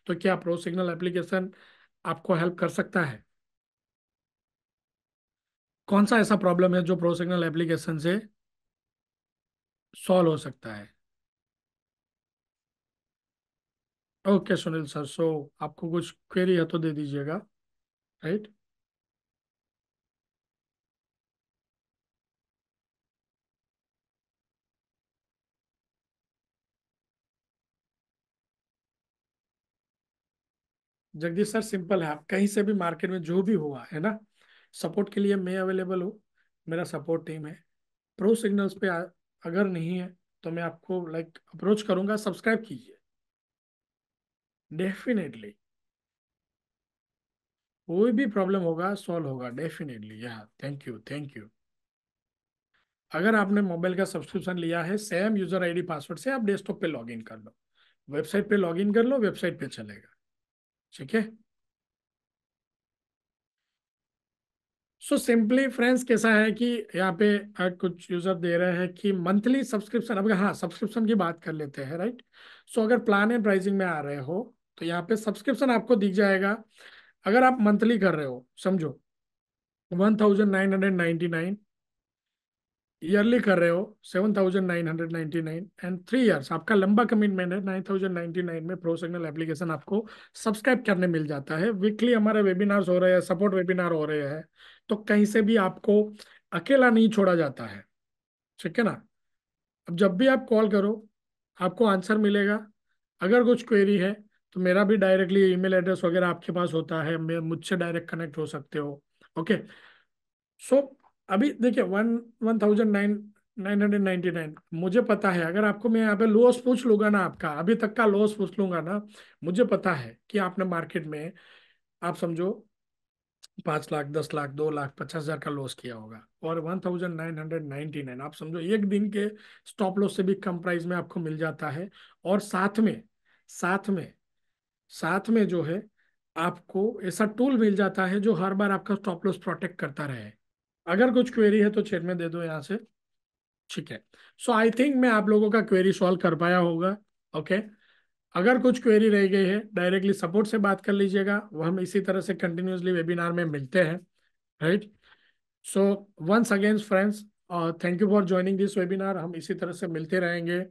[SPEAKER 1] तो क्या प्रो सिग्नल एप्लीकेशन आपको हेल्प कर सकता है? कौन सा ऐसा प्रॉब्लम है जो प्रो सिग्नल एप्लीकेशन से सॉल्व हो सकता है? ओके सुनील सर, सो आपको कुछ क्वेरी है तो दे दीजिएगा, राइट? जगदीश सर, सिंपल है, आप कहीं से भी मार्केट में जो भी हुआ है ना, सपोर्ट के लिए मैं अवेलेबल हूँ, मेरा सपोर्ट टीम है। प्रो सिग्नल्स पे अगर नहीं है तो मैं आपको लाइक अप्रोच करूंगा, सब्सक्राइब कीजिए, डेफिनेटली कोई भी प्रॉब्लम होगा सॉल्व होगा डेफिनेटली। या थैंक यू, थैंक यू। अगर आपने मोबाइल का सब्सक्रिप्शन लिया है, सेम यूजर आईडी पासवर्ड से आप डेस्कटॉप पे लॉगिन कर लो, वेबसाइट पे लॉगिन कर लो, वेबसाइट पे चलेगा, ठीक है? सो सिंपली फ्रेंड्स कैसा है कि यहाँ पे कुछ यूजर दे रहे हैं कि मंथली सब्सक्रिप्शन, अब हाँ सब्सक्रिप्शन की बात कर लेते हैं, राइट? सो अगर प्लान एंड प्राइसिंग में आ रहे हो तो यहाँ पे सब्सक्रिप्शन आपको दिख जाएगा। अगर आप मंथली कर रहे हो, समझो 1999, ईयरली कर रहे हो 7999, एंड 3 इयर्स आपका लंबा कमिटमेंट है, 9099 में प्रो सिग्नल एप्लीकेशन आपको सब्सक्राइब करने मिल जाता है। वीकली हमारे वेबिनार्स हो रहे हैं, सपोर्ट वेबिनार हो रहे हैं, तो कहीं से भी आपको अकेला नहीं छोड़ा जाता है, ठीक है ना? अब जब भी आप कॉल करो आपको आंसर मिलेगा। अगर कुछ क्वेरी है तो मेरा भी डायरेक्टली ईमेल एड्रेस वगैरह आपके पास होता है, मैं मुझसे डायरेक्ट कनेक्ट हो सकते हो। ओके, सो अभी देखिए 1999, मुझे पता है, अगर आपको मैं यहाँ पे लॉस पूछ लूंगा ना, आपका अभी तक का लॉस पूछ लूंगा ना, मुझे पता है कि आपने मार्केट में, आप समझो 5 लाख, 10 लाख, 2 लाख, 50,000 का लॉस किया होगा, और 1999 आप समझो एक दिन के स्टॉप लॉस से भी कम प्राइस में आपको मिल जाता है। और साथ में साथ में जो है, आपको ऐसा टूल मिल जाता है जो हर बार आपका स्टॉप लॉस प्रोटेक्ट करता रहे। अगर कुछ क्वेरी है तो चैट में दे दो यहाँ से, ठीक है? सो आई थिंक मैं आप लोगों का क्वेरी सॉल्व कर पाया होगा। ओके, अगर कुछ क्वेरी रह गई है डायरेक्टली सपोर्ट से बात कर लीजिएगा, वो हम इसी तरह से कंटिन्यूसली वेबिनार में मिलते हैं, right? So once again friends, thank you for joining this webinar, हम इसी तरह से मिलते रहेंगे।